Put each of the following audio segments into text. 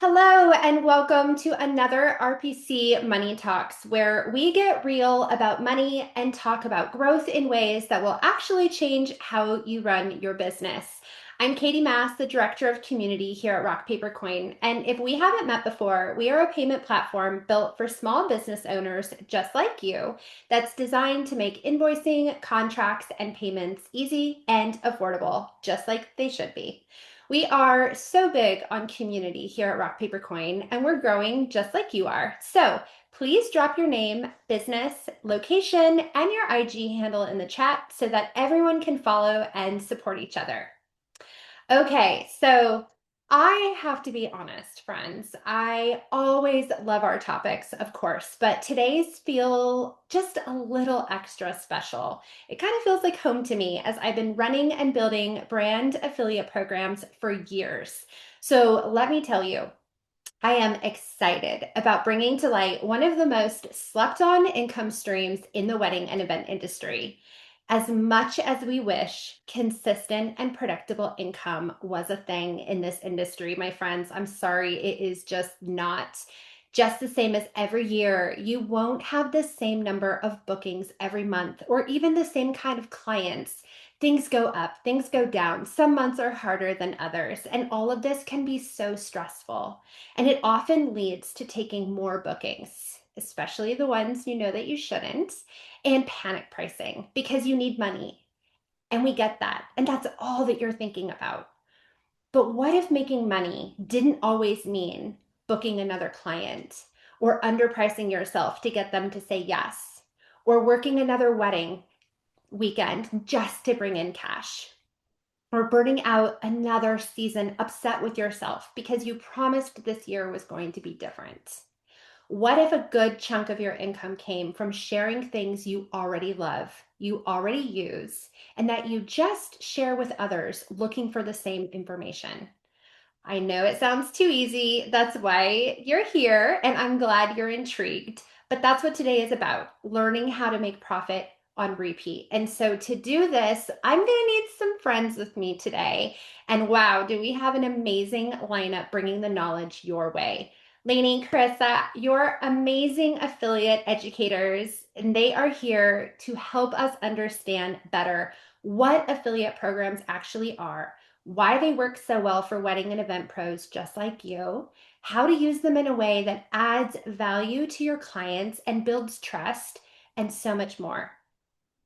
Hello, and welcome to another RPC Money Talks, where we get real about money and talk about growth in ways that will actually change how you run your business. I'm Katie Mast, the Director of Community here at Rock Paper Coin. And if we haven't met before, we are a payment platform built for small business owners just like you that's designed to make invoicing, contracts, and payments easy and affordable, just like they should be. We are so big on community here at Rock Paper Coin, and we're growing just like you are. So please drop your name, business, location, and your IG handle in the chat so that everyone can follow and support each other. Okay, so I have to be honest, friends. I always love our topics, of course, but today's feel just a little extra special. It kind of feels like home to me as I've been running and building brand affiliate programs for years. So let me tell you, I am excited about bringing to light one of the most slept on income streams in the wedding and event industry. As much as we wish consistent and predictable income was a thing in this industry, my friends, I'm sorry, it is just not just the same as every year. You won't have the same number of bookings every month or even the same kind of clients. Things go up, things go down. Some months are harder than others, and all of this can be so stressful. And it often leads to taking more bookings, especially the ones you know that you shouldn't, and panic pricing because you need money. And we get that. And that's all that you're thinking about. But what if making money didn't always mean booking another client or underpricing yourself to get them to say yes or working another wedding weekend just to bring in cash? Or burning out another season upset with yourself because you promised this year was going to be different? What if a good chunk of your income came from sharing things you already love, you already use, and that you just share with others looking for the same information? I know it sounds too easy. That's why you're here, and I'm glad you're intrigued. But that's what today is about, learning how to make profit on repeat. And so to do this, I'm going to need some friends with me today. And wow, do we have an amazing lineup bringing the knowledge your way. Lainey, Carissa, you're amazing affiliate educators, and they are here to help us understand better what affiliate programs actually are, why they work so well for wedding and event pros just like you, how to use them in a way that adds value to your clients and builds trust, and so much more.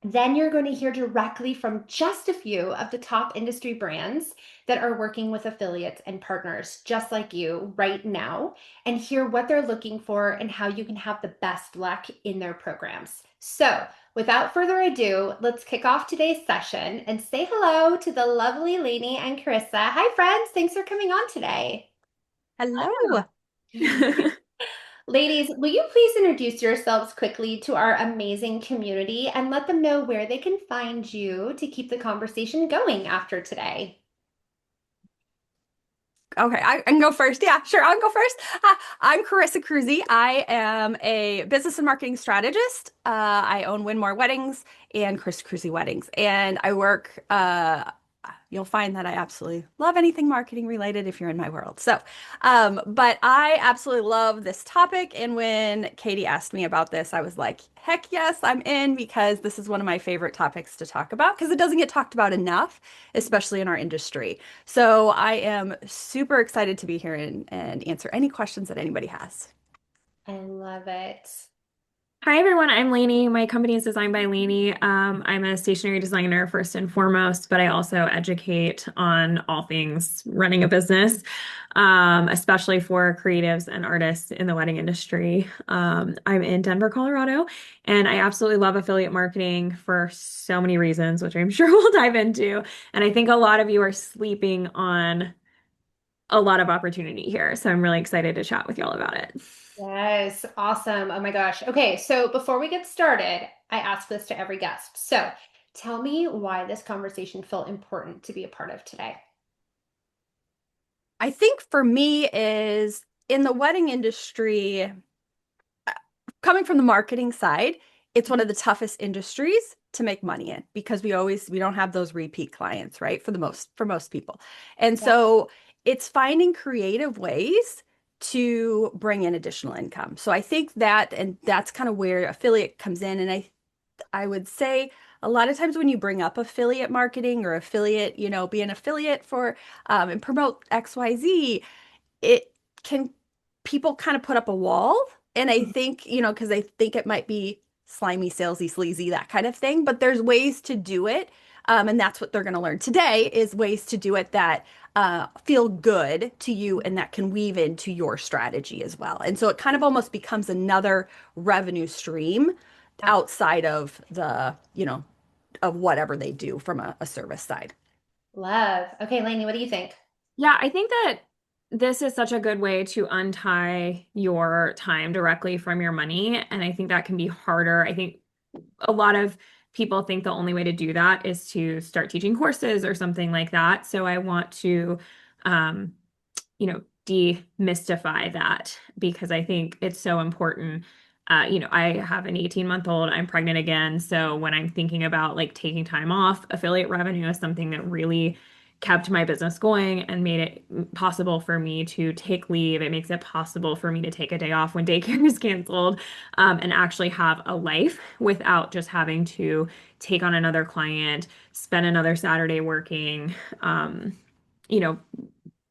Then you're going to hear directly from just a few of the top industry brands that are working with affiliates and partners just like you right now, and hear what they're looking for and how you can have the best luck in their programs. So, without further ado, let's kick off today's session and say hello to the lovely Lainey and Carissa. Hi, friends. Thanks for coming on today. Hello. Ladies, will you please introduce yourselves quickly to our amazing community and let them know where they can find you to keep the conversation going after today? Okay, I can go first. Yeah, sure, I'll go first. I'm Carissa Cruzy. I am a business and marketing strategist. I own Win More Weddings and Chris Cruzy Weddings, and I work. You'll find that I absolutely love anything marketing related if you're in my world. But I absolutely love this topic. And when Katie asked me about this, I was like, heck yes, I'm in because this is one of my favorite topics to talk about because it doesn't get talked about enough, especially in our industry. So I am super excited to be here and answer any questions that anybody has. I love it. Hi everyone, I'm Lainey. My company is designed by Lainey. I'm a stationery designer first and foremost, but I also educate on all things running a business, especially for creatives and artists in the wedding industry. I'm in Denver, Colorado, and I absolutely love affiliate marketing for so many reasons, which I'm sure we'll dive into. And I think a lot of you are sleeping on a lot of opportunity here, so I'm really excited to chat with y'all about it. Yes, awesome. Oh my gosh. Okay, so before we get started, I ask this to every guest. So tell me why this conversation felt important to be a part of today. I think for me is in the wedding industry, coming from the marketing side, it's one of the toughest industries to make money in because we don't have those repeat clients, right? For most people. And Yeah. so it's finding creative ways to bring in additional income. So I think that, and that's kind of where affiliate comes in. And I would say a lot of times when you bring up affiliate marketing or affiliate, be an affiliate for and promote XYZ, it can people kind of put up a wall. And I think, because they think it might be slimy, salesy, sleazy, that kind of thing. But there's ways to do it. And that's what they're going to learn today is ways to do it that feel good to you and that can weave into your strategy as well. And so it kind of almost becomes another revenue stream Yeah. outside of of whatever they do from a service side. Love. Okay, Lainey, what do you think? Yeah, I think that this is such a good way to untie your time directly from your money. And I think that can be harder. I think a lot of people think the only way to do that is to start teaching courses or something like that. So I want to, um, demystify that because I think it's so important. I have an 18-month-old, I'm pregnant again. So when I'm thinking about like taking time off, affiliate revenue is something that really kept my business going and made it possible for me to take leave. It makes it possible for me to take a day off when daycare is canceled, and actually have a life without just having to take on another client, spend another Saturday working, you know,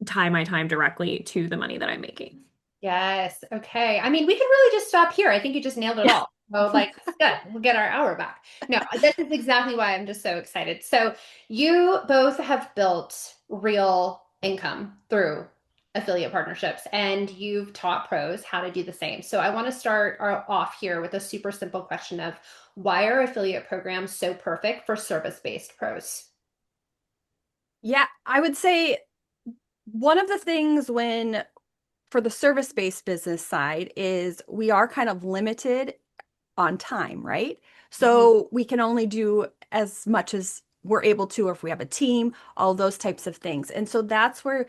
tie my time directly to the money that I'm making. Yes. Okay. I mean, we could really just stop here. I think you just nailed it all. So, like, good. We'll get our hour back. No, this is exactly why I'm just so excited. So, you both have built real income through affiliate partnerships, and you've taught pros how to do the same. So, I want to start off here with a super simple question of why are affiliate programs so perfect for service-based pros? Yeah, I would say one of the things when for the service-based business side is we are kind of limited on time, right? Mhm. So we can only do as much as we're able to, or if we have a team, all those types of things. And so that's where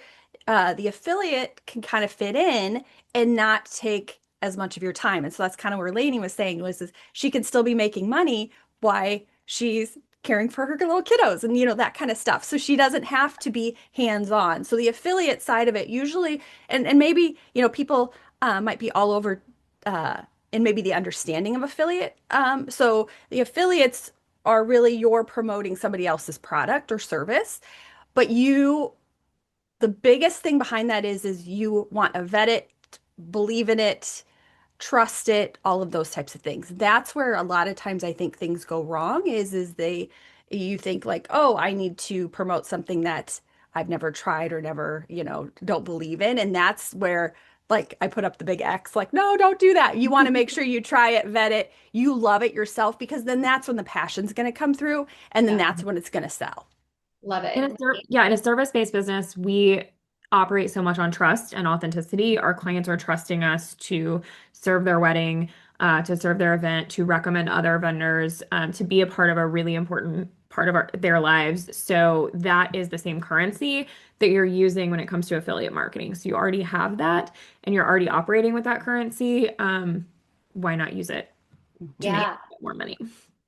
the affiliate can kind of fit in and not take as much of your time. And so that's kind of where Lainey was saying was is she can still be making money while she's caring for her little kiddos and that kind of stuff. So she doesn't have to be hands-on. So the affiliate side of it usually, and maybe people might be all over and maybe the understanding of affiliate. So the affiliates are really you're promoting somebody else's product or service, but the biggest thing behind that is you want to vet it, believe in it, trust it, all of those types of things. That's where a lot of times I think things go wrong is you think like, oh, I need to promote something that I've never tried or never, don't believe in. And that's where like I put up the big X, like, no, don't do that. You want to make sure you try it, vet it, you love it yourself, because then that's when the passion's going to come through and then Yeah, that's when it's going to sell. love it. In a service-based business, we operate so much on trust and authenticity. Our clients are trusting us to serve their wedding, to serve their event, to recommend other vendors, to be a part of a really important part of their lives. So that is the same currency that you're using when it comes to affiliate marketing. So you already have that and you're already operating with that currency. Why not use it to make Yeah. more money?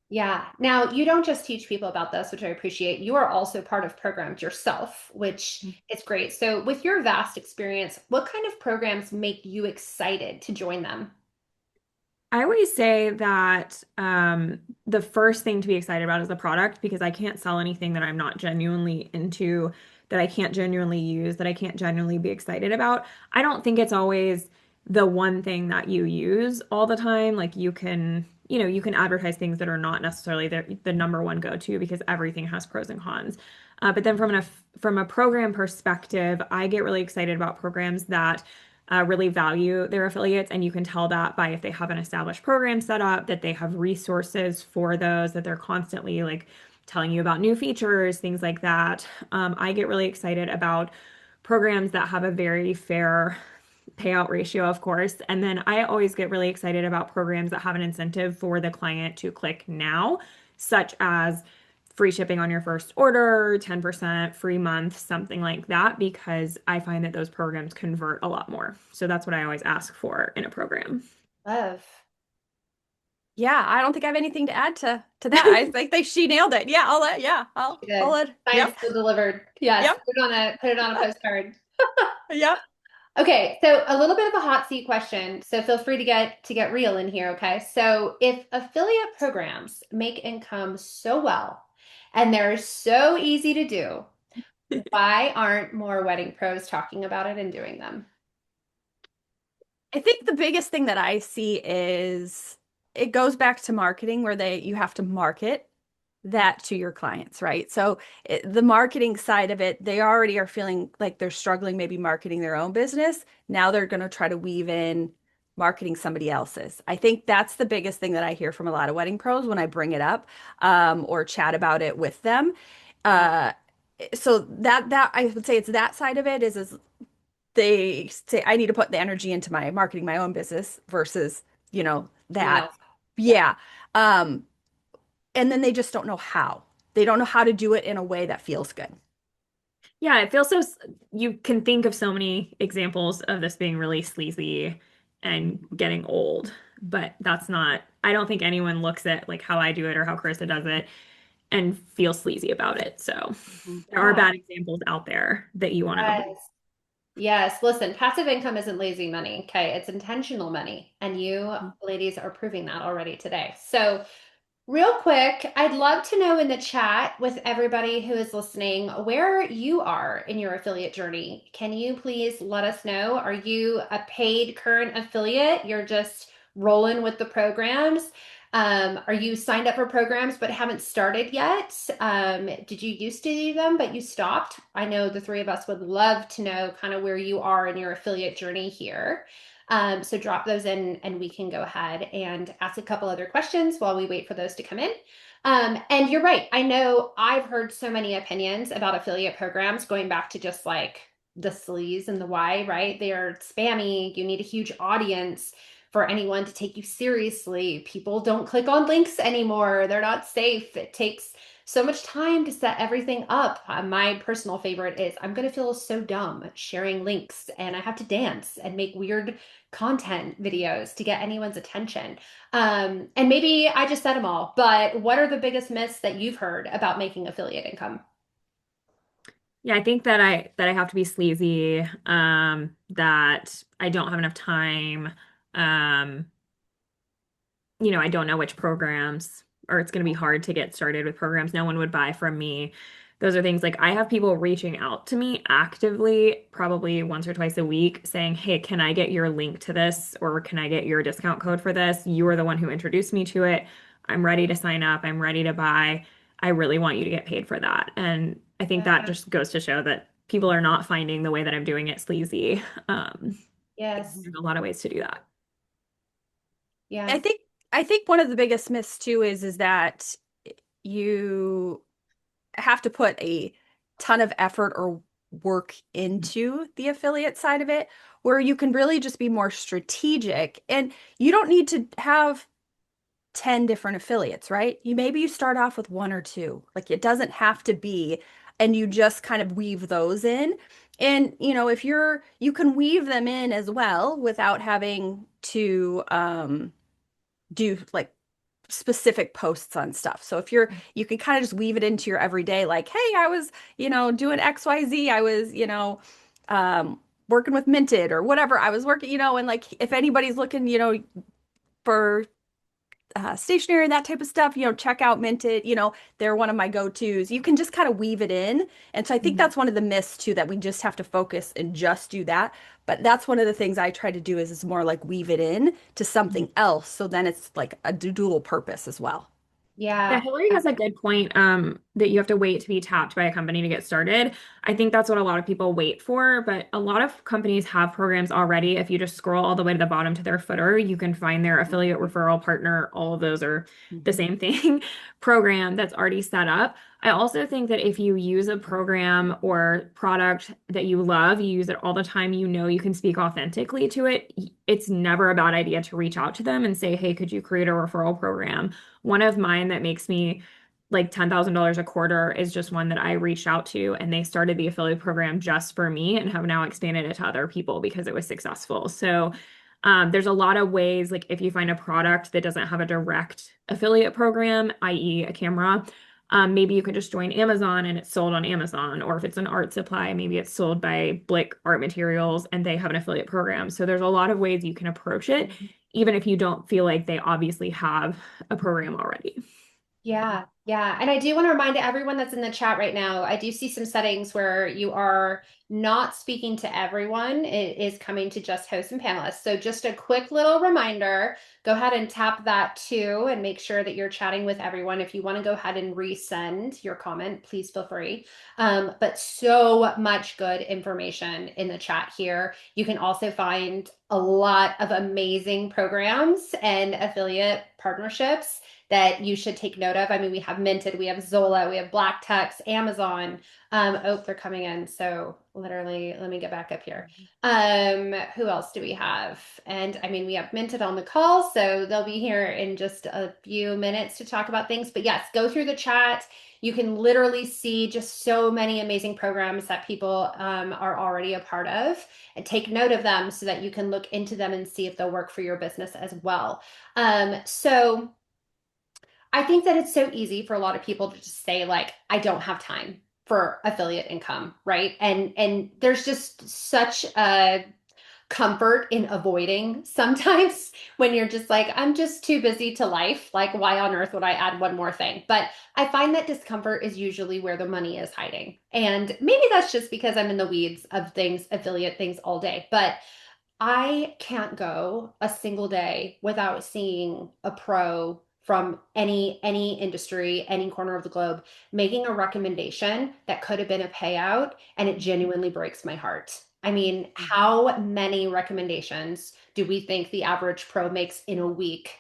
Yeah. Now, you don't just teach people about this, which I appreciate. You are also part of programs yourself, which is great. So, with your vast experience, what kind of programs make you excited to join them? I always say that the first thing to be excited about is the product because I can't sell anything that I'm not genuinely into, that I can't genuinely use, that I can't genuinely be excited about. I don't think it's always the one thing that you use all the time. Like you can advertise things that are not necessarily the number one go-to because everything has pros and cons. But then from a program perspective, I get really excited about programs that really value their affiliates. And you can tell that by if they have an established program set up, that they have resources for those, that they're constantly like telling you about new features, things like that. I get really excited about programs that have a very fair payout ratio, of course. And then I always get really excited about programs that have an incentive for the client to click now, such as free shipping on your first order, 10% free month, something like that, because I find that those programs convert a lot more. So that's what I always ask for in a program. Love. Yeah, I don't think I have anything to add to that. I think she nailed it. Yeah, I'll Good. let, Science yep, still delivered. Yes. yep, Put it on a postcard. yep. Okay, so a little bit of a hot seat question. So feel free to get real in here, okay? So if affiliate programs make income so well and they're so easy to do, why aren't more wedding pros talking about it and doing them? I think the biggest thing that I see is it goes back to marketing where you have to market that to your clients, right? So the marketing side of it, they already are feeling like they're struggling maybe marketing their own business. Now they're going to try to weave in marketing somebody else's. I think that's the biggest thing that I hear from a lot of wedding pros when I bring it up or chat about it with them. Uh, so that I would say it's that side of it is they say I need to put the energy into my marketing my own business versus, Someone that. else. Yeah. Yeah. Um, and then they just don't know how. They don't know how to do it in a way that feels good. Yeah, it feels so, you can think of so many examples of this being really sleazy and getting old, but that's not, I don't think anyone looks at like how I do it or how Carissa does it and feels sleazy about it. So Mhm. there are Yeah. bad examples out there that you want to avoid. Yes. Yes. Listen, passive income isn't lazy money. Okay. It's intentional money. And you ladies are proving that already today. So real quick, I'd love to know in the chat with everybody who is listening where you are in your affiliate journey. Can you please let us know? Are you a paid current affiliate? You're just rolling with the programs? Are you signed up for programs but haven't started yet? Did you used to do them but you stopped? I know the three of us would love to know kind of where you are in your affiliate journey here. So drop those in and we can go ahead and ask a couple other questions while we wait for those to come in. And you're right. I know I've heard so many opinions about affiliate programs going back to just like the sleaze and the why, right? They are spammy. You need a huge audience for anyone to take you seriously. People don't click on links anymore. They're not safe. It takes so much time to set everything up. My personal favorite is I'm going to feel so dumb sharing links and I have to dance and make weird content videos to get anyone's attention. And maybe I just said them all, but what are the biggest myths that you've heard about making affiliate income? Yeah, I think that I have to be sleazy, that I don't have enough time. Um, I don't know which programs, or it's going to be hard to get started with programs no one would buy from me. Those are things like I have people reaching out to me actively, probably once or twice a week, saying, "Hey, can I get your link to this? Or can I get your discount code for this? You are the one who introduced me to it. I'm ready to sign up. I'm ready to buy. I really want you to get paid for that." And I think that just goes to show that people are not finding the way that I'm doing it sleazy. Yes. There's a lot of ways to do that. Yeah. I think I think one of the biggest myths too is that you have to put a ton of effort or work into the affiliate side of it, where you can really just be more strategic and you don't need to have 10 different affiliates, right? You start off with one or two. Like it doesn't have to be, and you just kind of weave those in. And if you can weave them in as well without having to do like specific posts on stuff. So you can kind of just weave it into your everyday, like, hey, I was, doing XYZ. I was, working with Minted or whatever. I was working, and like if anybody's looking, for stationery and that type of stuff, check out Minted. They're one of my go-tos. You can just kind of weave it in. And so I think that's one of the myths too, that we just have to focus and just do that. But that's one of the things I try to do is more like weave it in to something else. So then it's like a dual purpose as well. Yeah, Yeah. Hillary has a good point, that you have to wait to be tapped by a company to get started. I think that's what a lot of people wait for, but a lot of companies have programs already. If you just scroll all the way to the bottom to their footer, you can find their affiliate referral partner. All of those are the Mhm. same thing, program that's already set up. I also think that if you use a program or product that you love, you use it all the time, you can speak authentically to it. It's never a bad idea to reach out to them and say, "Hey, could you create a referral program?" One of mine that makes me like $10,000 a quarter is just one that I reached out to, and they started the affiliate program just for me and have now expanded it to other people because it was successful. So there's a lot of ways, like if you find a product that doesn't have a direct affiliate program, i.e., a camera, Maybe you could just join Amazon and it's sold on Amazon. Or if it's an art supply, maybe it's sold by Blick Art Materials and they have an affiliate program. So there's a lot of ways you can approach it, even if you don't feel like they obviously have a program already. Yeah, yeah. And I do want to remind everyone that's in the chat right now, I do see some settings where you are not speaking to everyone. It is coming to just hosts and panelists. So just a quick little reminder, go ahead and tap that too and make sure that you're chatting with everyone. If you want to go ahead and resend your comment, please feel free. But so much good information in the chat here. You can also find a lot of amazing programs and affiliate partnerships that you should take note of. I mean, we have Minted, we have Zola, we have Black Tux, Amazon. Oh, they're coming in. So literally, let me get back up here. Who else do we have? And I mean, we have Minted on the call, so they'll be here in just a few minutes to talk about things. But yes, go through the chat. You can literally see just so many amazing programs that people are already a part of, and take note of them so that you can look into them and see if they'll work for your business as well. So I think that it's so easy for a lot of people to just say like, I don't have time for affiliate income, right? And there's just such a comfort in avoiding sometimes when you're just like, I'm just too busy to life. Like, why on earth would I add one more thing? But I find that discomfort is usually where the money is hiding. And maybe that's just because I'm in the weeds of things, affiliate things all day. But I can't go a single day without seeing a pro from any industry, any corner of the globe, making a recommendation that could have been a payout, and it genuinely breaks my heart. I mean, how many recommendations do we think the average pro makes in a week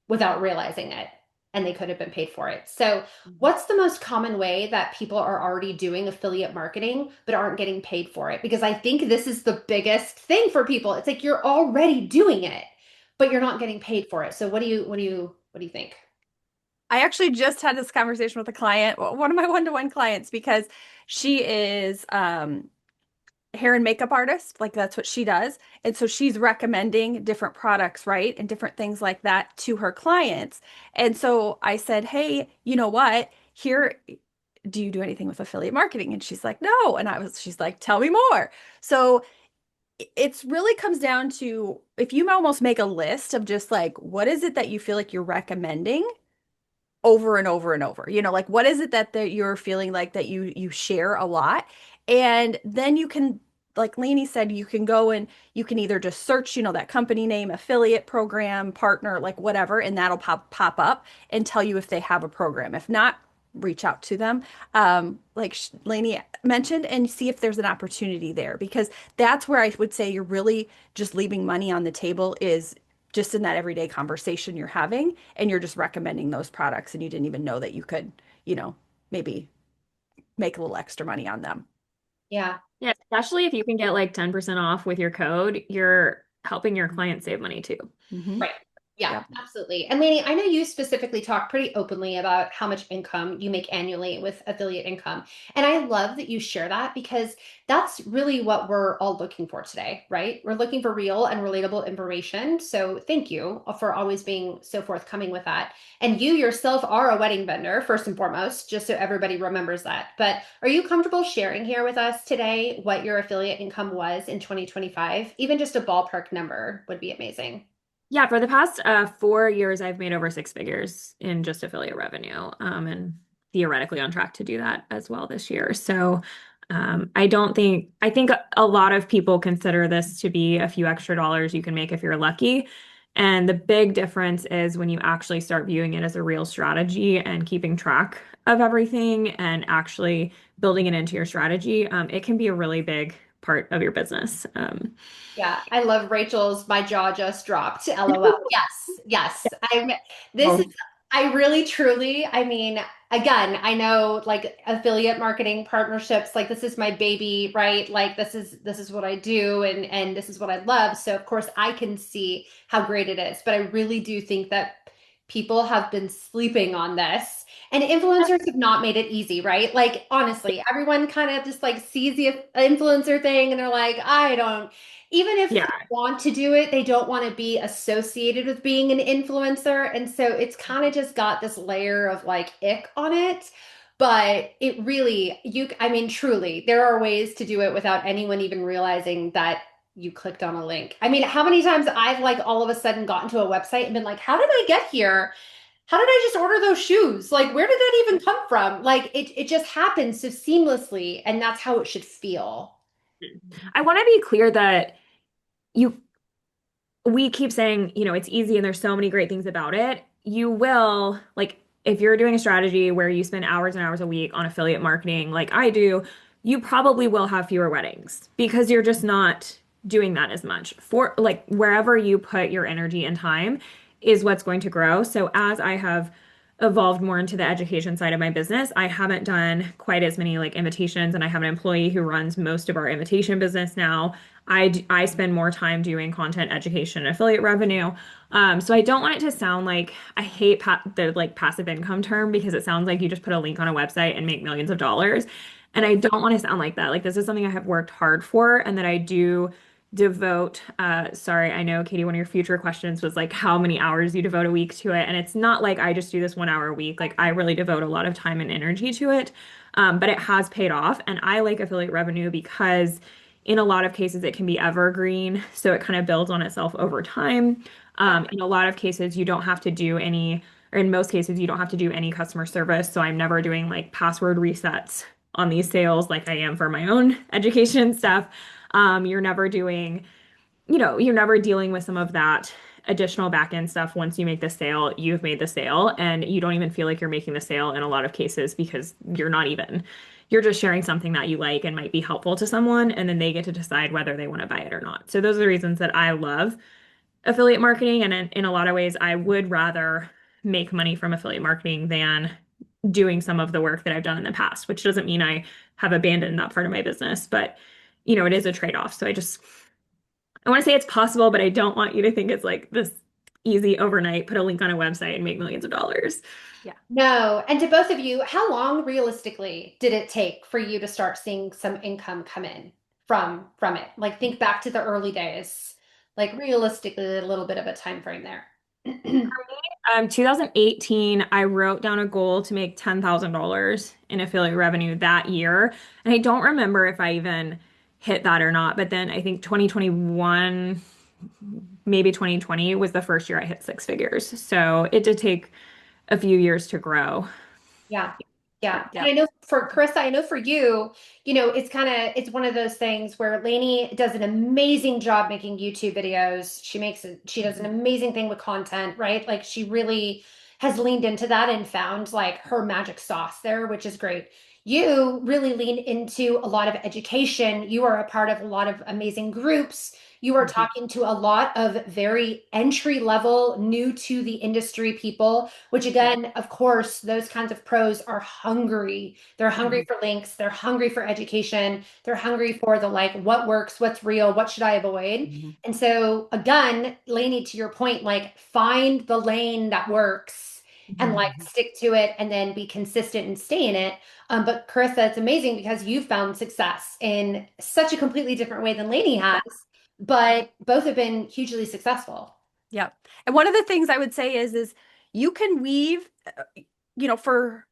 without realizing it? And they could have been paid for it. So, what's the most common way that people are already doing affiliate marketing but aren't getting paid for it? Because I think this is the biggest thing for people. It's like you're already doing it, but you're not getting paid for it. So what do you think? I actually just had this conversation with a client, one of my one-to-one clients, because she is hair and makeup artist, like that's what she does. And so she's recommending different products, right? And different things like that to her clients. And so I said, "Hey, you know what? Here, do you do anything with affiliate marketing?" And she's like, "No." And she's like, "Tell me more." So it's really comes down to if you almost make a list of just like, what is it that you feel like you're recommending over and over and over, like what is it that you're feeling like that you share a lot, and then you can, like Lainey said, you can go and you can either just search, that company name, affiliate program, partner, like whatever, and that'll pop up and tell you if they have a program. If not, reach out to them, like Lainey mentioned, and see if there's an opportunity there, because that's where I would say you're really just leaving money on the table, is just in that everyday conversation you're having, and you're just recommending those products and you didn't even know that you could, maybe make a little extra money on them. Yeah. Yeah, especially if you can get like 10% off with your code, you're helping your client save money too. Mm-hmm. Right. Yeah, Yep. absolutely. And Lainey, I know you specifically talk pretty openly about how much income you make annually with affiliate income. And I love that you share that, because that's really what we're all looking for today, right? We're looking for real and relatable information. So thank you for always being so forthcoming with that. And you yourself are a wedding vendor, first and foremost, just so everybody remembers that. But are you comfortable sharing here with us today what your affiliate income was in 2025? Even just a ballpark number would be amazing. Yeah, for the past 4 years, I've made over six figures in just affiliate revenue, and theoretically on track to do that as well this year. So I think a lot of people consider this to be a few extra dollars you can make if you're lucky. And the big difference is when you actually start viewing it as a real strategy and keeping track of everything and actually building it into your strategy, it can be a really big part of your business. Yeah, I love Rachel's "my jaw just dropped." LOL. Yes, yes. This is Well, I really truly, I mean, again, I know like affiliate marketing partnerships, like this is my baby, right? Like this is what I do, and this is what I love. So of course I can see how great it is, but I really do think that people have been sleeping on this. And influencers have not made it easy, right? Like honestly, everyone kind of just like sees the influencer thing and they're like, I don't, even if they yeah. want to do it, they don't want to be associated with being an influencer. And so it's kind of just got this layer of like ick on it. But it really, I mean, truly, there are ways to do it without anyone even realizing that you clicked on a link. I mean, how many times I've like all of a sudden gotten to a website and been like, how did I get here? How did I just order those shoes? Like, where did that even come from? Like, it just happens so seamlessly, and that's how it should feel. I want to be clear that you we keep saying, it's easy and there's so many great things about it. You will, like, if you're doing a strategy where you spend hours and hours a week on affiliate marketing, like I do, you probably will have fewer weddings because you're just not doing that as much. For like wherever you put your energy and time is what's going to grow. So as I have evolved more into the education side of my business, I haven't done quite as many like invitations, and I have an employee who runs most of our invitation business now. I spend more time doing content education and affiliate revenue. So I don't want it to sound like I hate the like passive income term because it sounds like you just put a link on a website and make millions of dollars. And I don't want to sound like that. Like this is something I have worked hard for and that I do devote. Sorry, I know Katie, one of your future questions was like how many hours you devote a week to it. And it's not like I just do this 1 hour a week. Like I really devote a lot of time and energy to it. But it has paid off. And I like affiliate revenue because in a lot of cases, it can be evergreen, so it kind of builds on itself over time. In a lot of cases, you don't have to do any, or in most cases, you don't have to do any customer service. So I'm never doing like password resets on these sales like I am for my own education stuff. You're never doing, you're never dealing with some of that additional back end stuff. Once you make the sale, you've made the sale, and you don't even feel like you're making the sale in a lot of cases because you're just sharing something that you like and might be helpful to someone, and then they get to decide whether they want to buy it or not. So those are the reasons that I love affiliate marketing. And in a lot of ways, I would rather make money from affiliate marketing than doing some of the work that I've done in the past, which doesn't mean I have abandoned that part of my business, but it is a trade-off. So I want to say it's possible, but I don't want you to think it's like this easy overnight, put a link on a website and make millions of dollars. Yeah. No. And to both of you, how long realistically did it take for you to start seeing some income come in from it? Like think back to the early days. Like realistically, a little bit of a time frame there. 2018, I wrote down a goal to make $10,000 in affiliate revenue that year. And I don't remember if I even hit that or not. But then I think 2021, maybe 2020 was the first year I hit six figures. So it did take a few years to grow. Yeah. Yeah. And Yeah. I know for Carissa, I know for you, it's one of those things where Lainey does an amazing job making YouTube videos. She does an amazing thing with content, right? Like she really has leaned into that and found like her magic sauce there, which is great. You really lean into a lot of education. You are a part of a lot of amazing groups. You are Mhm. talking to a lot of very entry level, new to the industry people, which Yeah. again, of course, those kinds of pros are hungry. They're hungry Mhm. for links. They're hungry for education. They're hungry for the like, what works, what's real, what should I avoid? Mhm. And so again, Lainey, to your point, like find the lane that works and Mhm. like stick to it and then be consistent and stay in it. But Carissa, it's amazing because you've found success in such a completely different way than Lainey has, but both have been hugely successful. Yep. And one of the things I would say is you can weave, for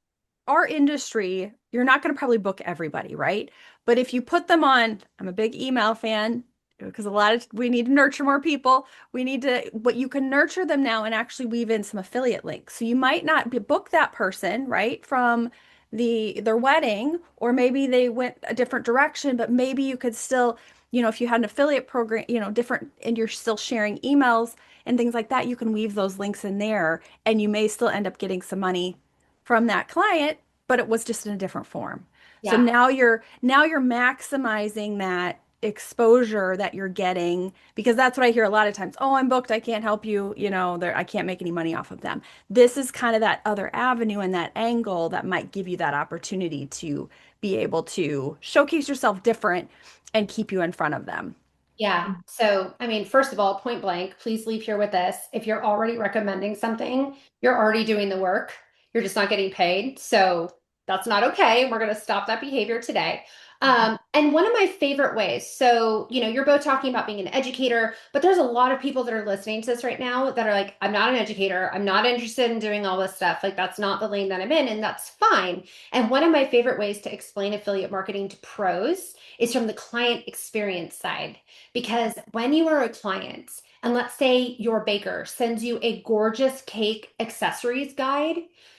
our industry, you're not going to probably book everybody, right? But if you put them on, I'm a big email fan because we need to nurture more people. But you can nurture them now and actually weave in some affiliate links. So you might not book that person, right, from their wedding, or maybe they went a different direction, but maybe you could still, if you had an affiliate program, different, and you're still sharing emails and things like that, you can weave those links in there and you may still end up getting some money from that client, but it was just in a different form. So Yeah. now you're maximizing that exposure that you're getting because that's what I hear a lot of times. Oh, I'm booked. I can't help you. I can't make any money off of them. This is kind of that other avenue and that angle that might give you that opportunity to be able to showcase yourself different and keep you in front of them. Yeah. So, I mean, first of all, point blank, please leave here with this. If you're already recommending something, you're already doing the work. You're just not getting paid. So that's not okay. We're going to stop that behavior today. And one of my favorite ways, so, you're both talking about being an educator, but there's a lot of people that are listening to this right now that are like, I'm not an educator. I'm not interested in doing all this stuff. Like, that's not the lane that I'm in, and that's fine. And one of my favorite ways to explain affiliate marketing to pros is from the client experience side. Because when you are a client, and let's say your baker sends you a gorgeous cake accessories guide,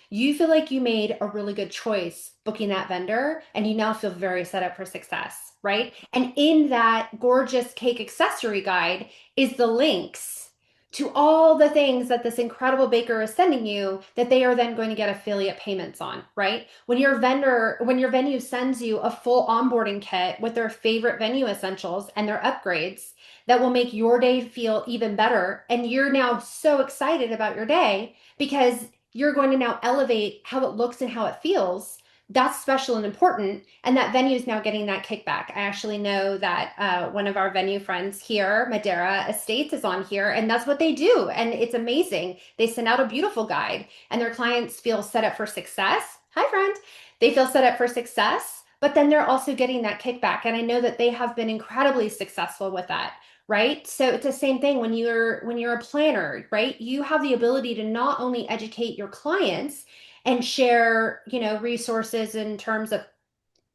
you feel like you made a really good choice booking that vendor, and you now feel very set up for success, right? And in that gorgeous cake accessory guide is the links to all the things that this incredible baker is sending you that they are then going to get affiliate payments on, right? When your venue sends you a full onboarding kit with their favorite venue essentials and their upgrades that will make your day feel even better, and you're now so excited about your day because you're going to now elevate how it looks and how it feels. That's special and important. And that venue is now getting that kickback. I actually know that one of our venue friends here, Madeira Estates, is on here, and that's what they do. And it's amazing. They send out a beautiful guide, and their clients feel set up for success. Hi, friend. They feel set up for success, but then they're also getting that kickback. And I know that they have been incredibly successful with that. Right. So it's the same thing when you're a planner, right? You have the ability to not only educate your clients and share, resources in terms of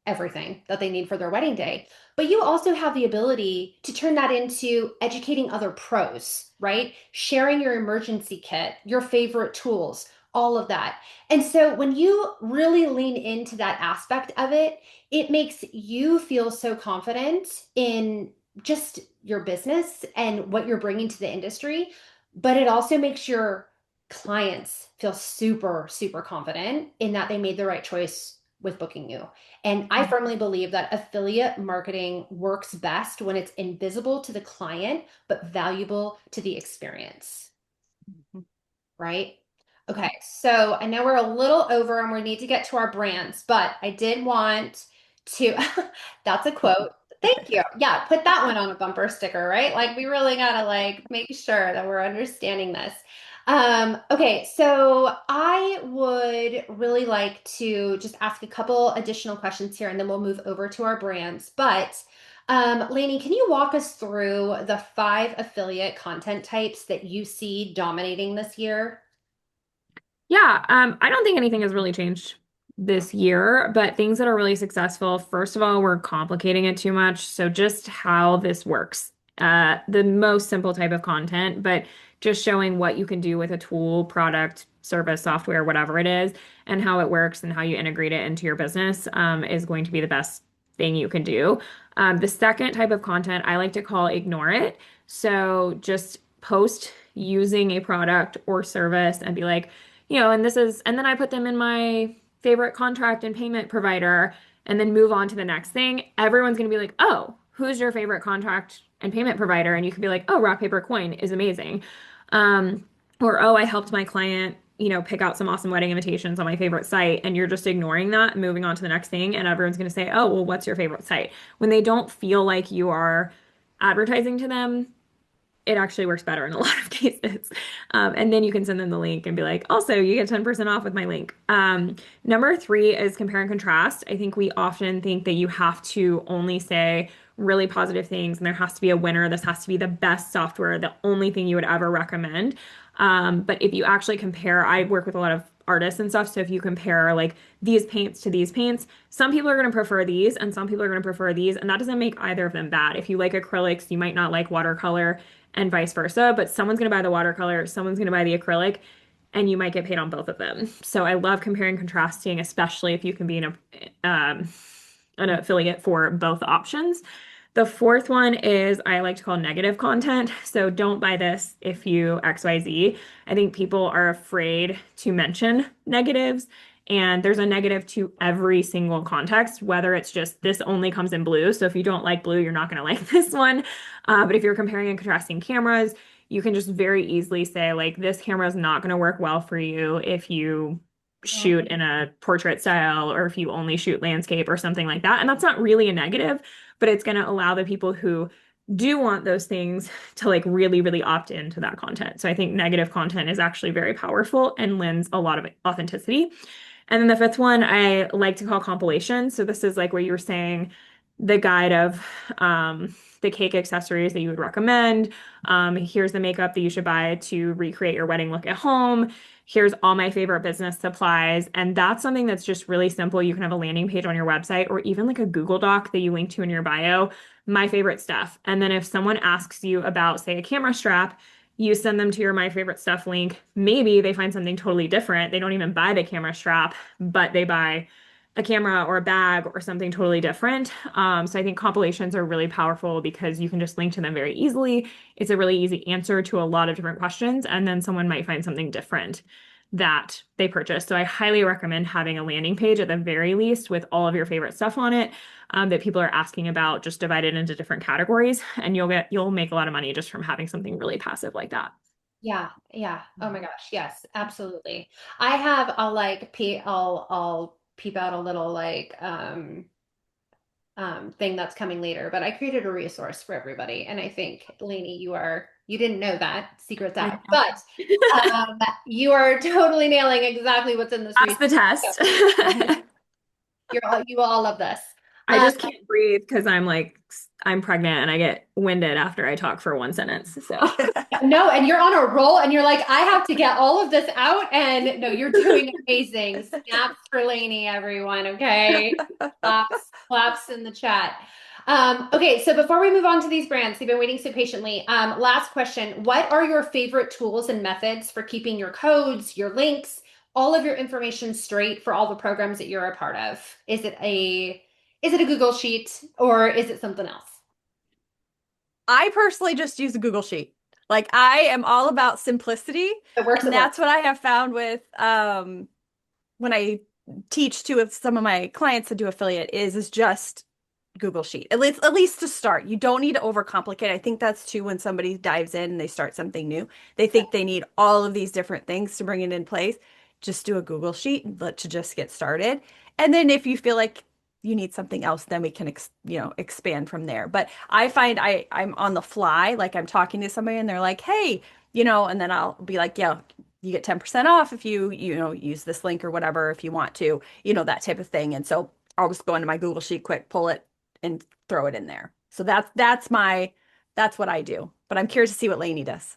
everything that they need for their wedding day. But you also have the ability to turn that into educating other pros, right? Sharing your emergency kit, your favorite tools, all of that. And so when you really lean into that aspect of it, it makes you feel so confident in just your business and what you're bringing to the industry, but it also makes your clients feel super, super confident in that they made the right choice with booking you. And I firmly believe that affiliate marketing works best when it's invisible to the client, but valuable to the experience, right? Okay, so I know we're a little over and we need to get to our brands, but I did want to, that's a quote. Thank you. Yeah, put that one on a bumper sticker, right? Like we really gotta like make sure that we're understanding this. Okay, so I would really like to just ask a couple additional questions here and then we'll move over to our brands. But Lainey, can you walk us through the 5 affiliate content types that you see dominating this year? Yeah, I don't think anything has really changed this year, but things that are really successful, first of all, we're complicating it too much. So just how this works. The most simple type of content, but just showing what you can do with a tool, product, service, software, whatever it is, and how it works and how you integrate it into your business, is going to be the best thing you can do. The second type of content I like to call ignore it. So just post using a product or service and be like, and then I put them in my favorite contract and payment provider and then move on to the next thing. Everyone's going to be like, oh, who's your favorite contract and payment provider? And you can be like, oh, rock, paper, coin is amazing. Or, oh, I helped my client, pick out some awesome wedding invitations on my favorite site. And you're just ignoring that and moving on to the next thing. And everyone's going to say, oh, well, what's your favorite site? When they don't feel like you are advertising to them, it actually works better in a lot of cases. And then you can send them the link and be like, also, you get 10% off with my link. Number 3 is compare and contrast. I think we often think that you have to only say really positive things and there has to be a winner. This has to be the best software, the only thing you would ever recommend. But if you actually compare, I work with a lot of artists and stuff. So if you compare like these paints to these paints, some people are going to prefer these and some people are going to prefer these. And that doesn't make either of them bad. If you like acrylics, you might not like watercolor and vice versa, but someone's going to buy the watercolor, someone's going to buy the acrylic, and you might get paid on both of them. So I love comparing and contrasting, especially if you can be an affiliate for both options. The fourth one is I like to call negative content. So don't buy this if you XYZ. I think people are afraid to mention negatives. And there's a negative to every single context, whether it's just this only comes in blue. So if you don't like blue, you're not going to like this one. But if you're comparing and contrasting cameras, you can just very easily say, like, this camera is not going to work well for you if you shoot in a portrait style or if you only shoot landscape or something like that. And that's not really a negative, but it's going to allow the people who do want those things to like really, really opt into that content. So I think negative content is actually very powerful and lends a lot of authenticity. And then the fifth one I like to call compilation. So this is like where you were saying the guide of the cake accessories that you would recommend. Here's the makeup that you should buy to recreate your wedding look at home. Here's all my favorite business supplies. And that's something that's just really simple. You can have a landing page on your website or even like a Google Doc that you link to in your bio. My favorite stuff. And then if someone asks you about, say, a camera strap, you send them to your My Favorite Stuff link. Maybe they find something totally different. They don't even buy the camera strap, but they buy a camera or a bag or something totally different. So I think compilations are really powerful because you can just link to them very easily. It's a really easy answer to a lot of different questions, and then someone might find something different that they purchase. So I highly recommend having a landing page at the very least with all of your favorite stuff on it that people are asking about, just divided into different categories, and you'll make a lot of money just from having something really passive like that. Yeah, yeah. Oh my gosh, yes, absolutely. I'll like I'll peep out a little like thing that's coming later, but I created a resource for everybody. And I think, Lainey, you didn't know that, secret's I out, know. but you are totally nailing exactly what's in this That's resource. the test. So you will all love this. I just can't breathe because I'm pregnant and I get winded after I talk for one sentence. So No, and you're on a roll and you're like, I have to get all of this out. And no, you're doing amazing. Snaps for Lainey, everyone. Okay. Claps in the chat. Okay, so before we move on to these brands, you've been waiting so patiently. Last question. What are your favorite tools and methods for keeping your codes, your links, all of your information straight for all the programs that you're a part of? Is it a Google Sheet or is it something else? I personally just use a Google Sheet. Like I am all about simplicity, It works, and it works. that's what I have found with when I teach to some of my clients to do affiliate is just Google Sheet. At least to start. You don't need to overcomplicate. I think that's too when somebody dives in and they start something new. They think they need all of these different things to bring it in place. Just do a Google Sheet to just get started. And then if you feel like you need something else, then we can expand from there. But I find I'm on the fly, like I'm talking to somebody and they're like, "Hey, and then I'll be like, "Yeah, you get 10% off if you use this link or whatever if you want to, that type of thing." And so I'll just go into my Google Sheet quick, pull it and throw it in there. So that's what I do. But I'm curious to see what Lainey does.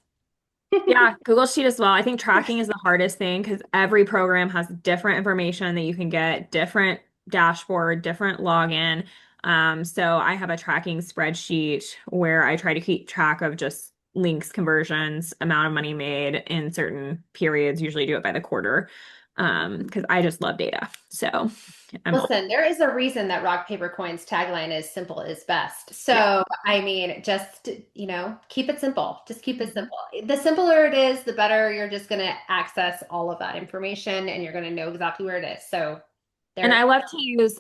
yeah, Google Sheet as well. I think tracking is the hardest thing because every program has different information that you can get, different dashboard, different login. So I have a tracking spreadsheet where I try to keep track of just links, conversions, amount of money made in certain periods, usually do it by the quarter. Because I just love data. So I'm Listen, there is a reason that Rock Paper Coins tagline is simple is best. yeah. So, I mean, just, keep it simple. Just keep it simple. The simpler it is, the better you're just going to access all of that information and you're going to know exactly where it is. So, And there. I love to use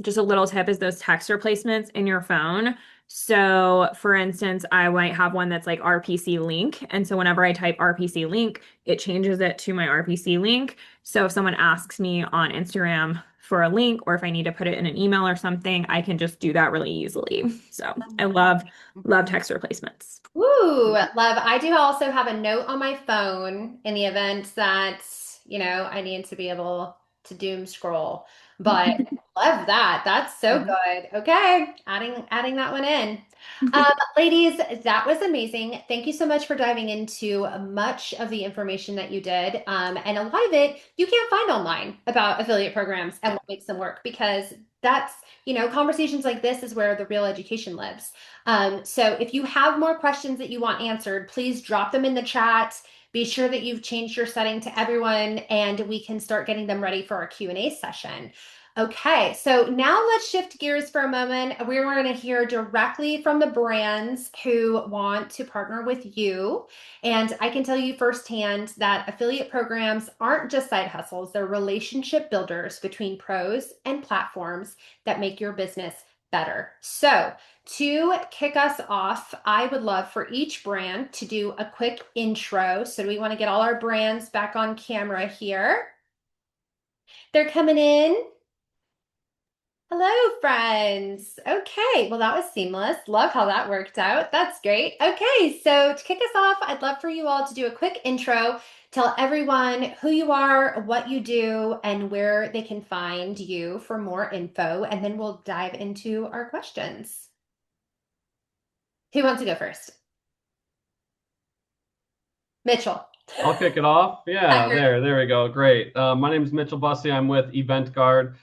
just a little tip is those text replacements in your phone. So, for instance, I might have one that's like RPC link. And so, whenever I type RPC link, it changes it to my RPC link. So, if someone asks me on Instagram for a link or if I need to put it in an email or something, I can just do that really easily. So, I love text replacements. Ooh, love. I do also have a note on my phone in the event that, I need to be able to doom scroll. But love that. That's so Mhm. good. Okay, adding that one in. Um, Ladies, that was amazing. Thank you so much for diving into much of the information that you did. And a lot of it you can't find online about affiliate programs and what makes them work because that's, conversations like this is where the real education lives. So if you have more questions that you want answered, please drop them in the chat. Be sure that you've changed your setting to everyone and we can start getting them ready for our Q&A session. Okay, so now let's shift gears for a moment. We're going to hear directly from the brands who want to partner with you. And I can tell you firsthand that affiliate programs aren't just side hustles, they're relationship builders between pros and platforms that make your business better. So, to kick us off, I would love for each brand to do a quick intro. So, we want to get all our brands back on camera here. They're coming in. Hello, friends. Okay, well, that was seamless. Love how that worked out. That's great. Okay, so to kick us off, I'd love for you all to do a quick intro. Tell everyone who you are, what you do, and where they can find you for more info, and then we'll dive into our questions. Who wants to go first? Mitchell. I'll kick it off. Yeah, Tucker. there we go. Great. My name is Mitchell Bussey. I'm with EventGuard.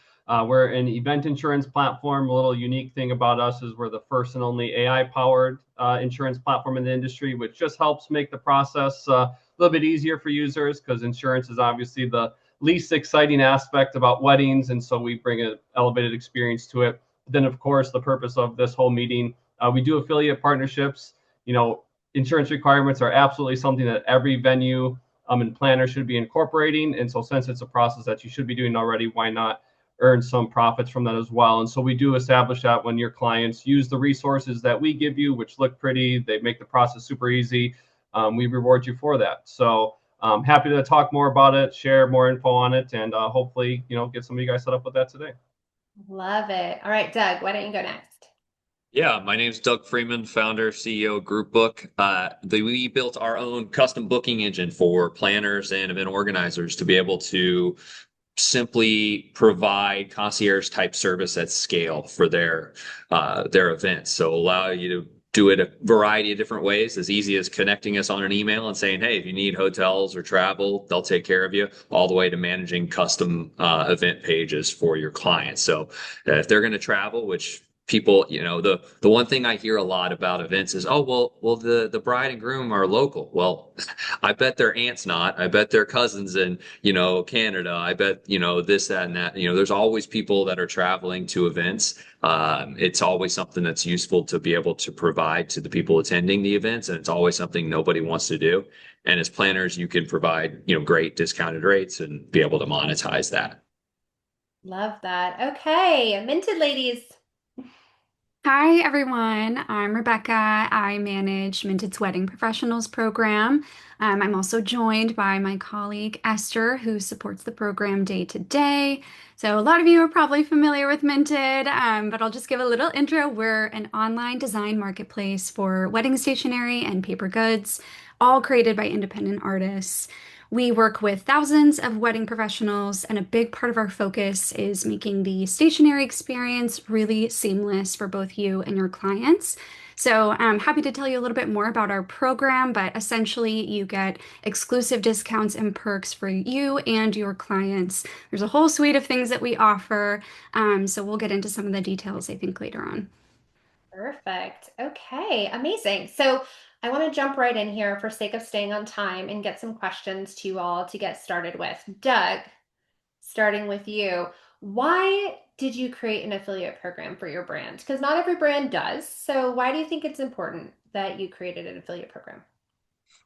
We're an event insurance platform. A little unique thing about us is we're the first and only AI-powered insurance platform in the industry, which just helps make the process a little bit easier for users because insurance is obviously the least exciting aspect about weddings, and so we bring an elevated experience to it. Then, of course, the purpose of this whole meeting, we do affiliate partnerships. You know, insurance requirements are absolutely something that every venue and planner should be incorporating. And so since it's a process that you should be doing already, why not earn some profits from that as well? And so we do establish that when your clients use the resources that we give you, which look pretty, they make the process super easy, we reward you for that. So happy to talk more about it, share more info on it, and hopefully, get some of you guys set up with that today. Love it. All right, Doug, why don't you go next? Yeah, my name's Doug Freeman, founder, CEO of GroupBook. We built our own custom booking engine for planners and event organizers to be able to simply provide concierge type service at scale for their events. So allow you to do it a variety of different ways, as easy as connecting us on an email and saying, hey, if you need hotels or travel, they'll take care of you, all the way to managing custom event pages for your clients. So if they're going to travel, which people, the one thing I hear a lot about events is, oh, well, the bride and groom are local. Well, I bet their aunt's not. I bet their cousins in, Canada. I bet, this, that, and that. There's always people that are traveling to events. It's always something that's useful to be able to provide to the people attending the events, and it's always something nobody wants to do. And as planners, you can provide, great discounted rates and be able to monetize that. Love that. Okay, Minted ladies. Hi, everyone. I'm Rebecca. I manage Minted's Wedding Professionals program. I'm also joined by my colleague Esther, who supports the program day to day. So, a lot of you are probably familiar with Minted, but I'll just give a little intro. We're an online design marketplace for wedding stationery and paper goods, all created by independent artists. We work with thousands of wedding professionals, and a big part of our focus is making the stationery experience really seamless for both you and your clients. So I'm happy to tell you a little bit more about our program, but essentially you get exclusive discounts and perks for you and your clients. There's a whole suite of things that we offer, so we'll get into some of the details, I think, later on. Perfect. Okay, amazing. So I want to jump right in here for sake of staying on time and get some questions to you all to get started with. Doug, starting with you, why did you create an affiliate program for your brand? Because not every brand does. So why do you think it's important that you created an affiliate program?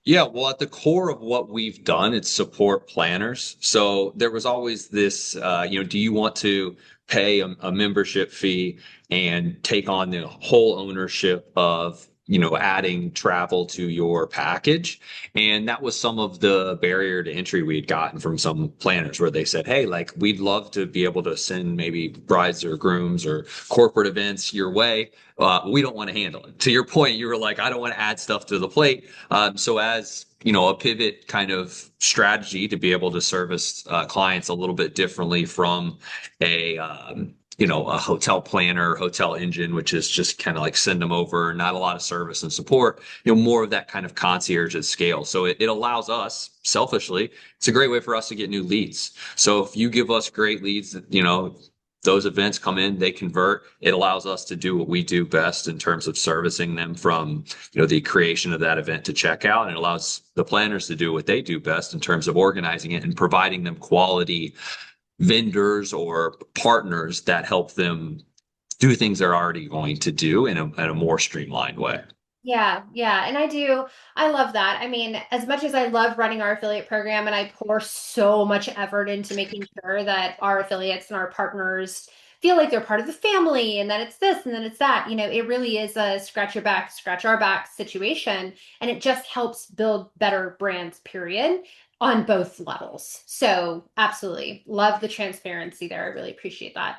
Yeah, well, at the core of what we've done, it's support planners. So there was always this, do you want to pay a membership fee and take on the whole ownership of, adding travel to your package? And that was some of the barrier to entry we had gotten from some planners where they said, hey, like, we'd love to be able to send maybe brides or grooms or corporate events your way. We don't want to handle it. To your point, you were like, I don't want to add stuff to the plate. So as a pivot kind of strategy to be able to service clients a little bit differently from a hotel planner, hotel engine, which is just kind of like send them over, not a lot of service and support, more of that kind of concierge at scale. So it allows us selfishly, it's a great way for us to get new leads. So if you give us great leads, those events come in, they convert. It allows us to do what we do best in terms of servicing them from, the creation of that event to checkout. And it allows the planners to do what they do best in terms of organizing it and providing them quality vendors or partners that help them do things they're already going to do in a more streamlined way. Yeah, yeah. And I love that. I mean, as much as I love running our affiliate program and I pour so much effort into making sure that our affiliates and our partners feel like they're part of the family and that it's this and then it's that, it really is a scratch your back, scratch our back situation. And it just helps build better brands, period, on both levels. So absolutely love the transparency there. I really appreciate that.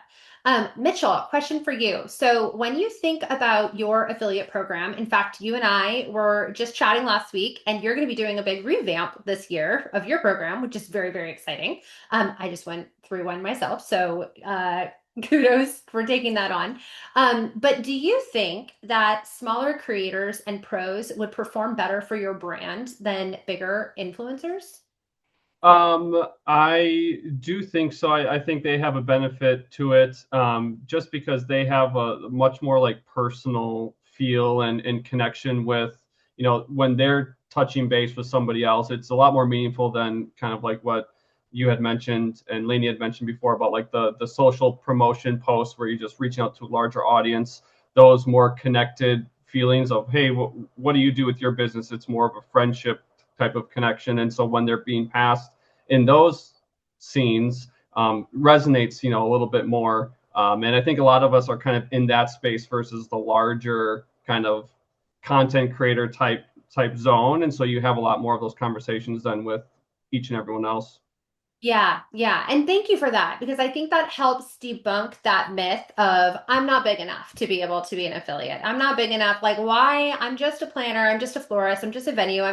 Mitchell, question for you. So, when you think about your affiliate program, in fact, you and I were just chatting last week, and you're going to be doing a big revamp this year of your program, which is very, very exciting. I just went through one myself, so kudos for taking that on. But do you think that smaller creators and pros would perform better for your brand than bigger influencers? I do think so. I think they have a benefit to it, just because they have a much more like personal feel and connection with, when they're touching base with somebody else, it's a lot more meaningful than kind of like what you had mentioned and Lainey had mentioned before about like the social promotion posts where you're just reaching out to a larger audience. Those more connected feelings of, hey, what do you do with your business? It's more of a friendship type of connection. And so when they're being passed in those scenes, resonates, a little bit more. And I think a lot of us are kind of in that space versus the larger kind of content creator type zone. And so you have a lot more of those conversations than with each and everyone else. Yeah, yeah. And thank you for that because I think that helps debunk that myth of I'm not big enough to be able to be an affiliate. I'm not big enough. Like, why? I'm just a planner. I'm just a florist. I'm just a venue.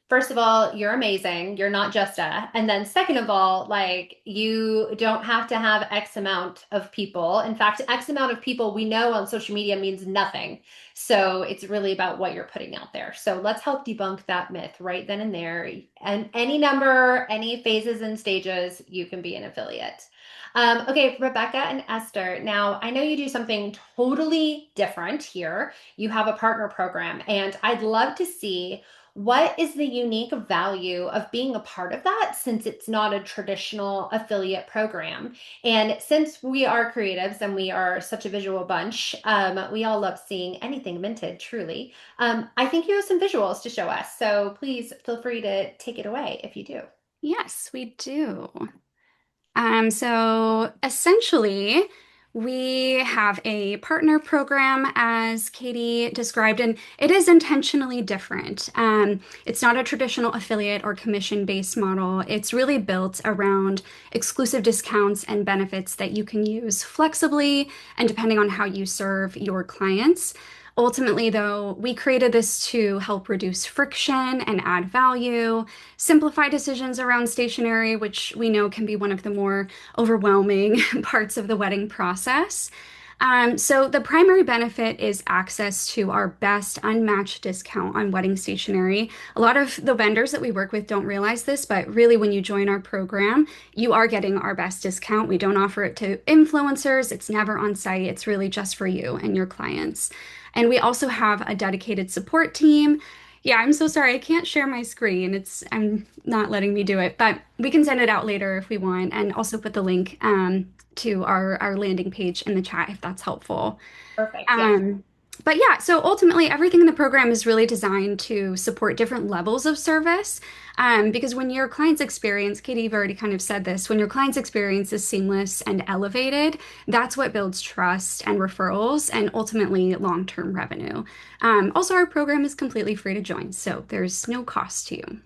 First of all, you're amazing. You're not just a. And then, second of all, like, you don't have to have X amount of people. In fact, X amount of people we know on social media means nothing. So it's really about what you're putting out there. So let's help debunk that myth right then and there. And any number, any phases and stages, you can be an affiliate. Okay, Rebecca and Esther. Now, I know you do something totally different here. You have a partner program, and I'd love to see what is the unique value of being a part of that since it's not a traditional affiliate program. And since we are creatives and we are such a visual bunch, we all love seeing anything minted, truly. I think you have some visuals to show us. So please feel free to take it away if you do. Yes, we do. So essentially, we have a partner program, as Katie described, and it is intentionally different. It's not a traditional affiliate or commission-based model. It's really built around exclusive discounts and benefits that you can use flexibly and depending on how you serve your clients. Ultimately, though, we created this to help reduce friction and add value, simplify decisions around stationery, which we know can be one of the more overwhelming parts of the wedding process. So the primary benefit is access to our best unmatched discount on wedding stationery. A lot of the vendors that we work with don't realize this, but really when you join our program, you are getting our best discount. We don't offer it to influencers. It's never on site. It's really just for you and your clients. And we also have a dedicated support team. Yeah, I'm so sorry. I can't share my screen. I'm not letting me do it, but we can send it out later if we want, and also put the link to our landing page in the chat if that's helpful. Perfect. Yes. But yeah, so ultimately, everything in the program is really designed to support different levels of service. Because when your client's experience, Katie, you've already kind of said this, when your client's experience is seamless and elevated, that's what builds trust and referrals and ultimately long-term revenue. Also, our program is completely free to join, so there's no cost to you.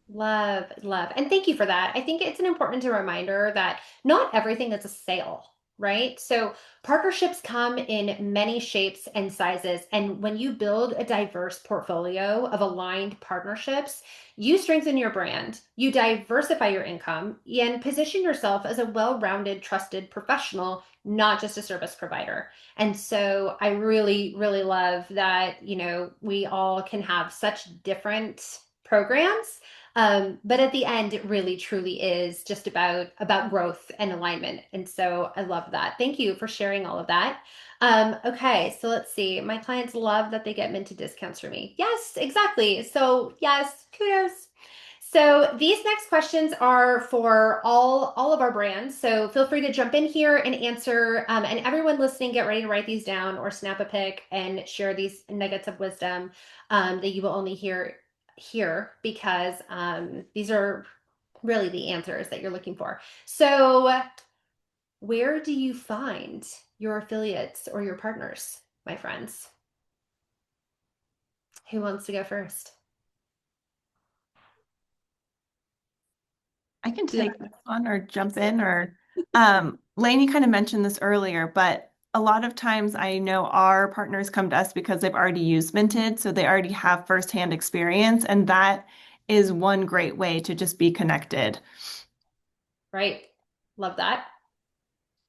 Love, love. And thank you for that. I think it's an important reminder that not everything is a sale, right? So partnerships come in many shapes and sizes. And when you build a diverse portfolio of aligned partnerships, you strengthen your brand, you diversify your income, and position yourself as a well-rounded, trusted professional, not just a service provider. And so I really, really love that, we all can have such different programs, but at the end, it really truly is just about growth and alignment. And so I love that. Thank you for sharing all of that. Okay, so let's see. My clients love that they get minted discounts for me. Yes, exactly. So yes, kudos. So these next questions are for all of our brands. So feel free to jump in here and answer. And everyone listening, get ready to write these down or snap a pic and share these nuggets of wisdom that you will only hear here because these are really the answers that you're looking for. So where do you find your affiliates or your partners, my friends? Who wants to go first? I can take this one or jump in or Lainey kind of mentioned this earlier, but a lot of times I know our partners come to us because they've already used Minted, so they already have firsthand experience, and that is one great way to just be connected. Right. Love that.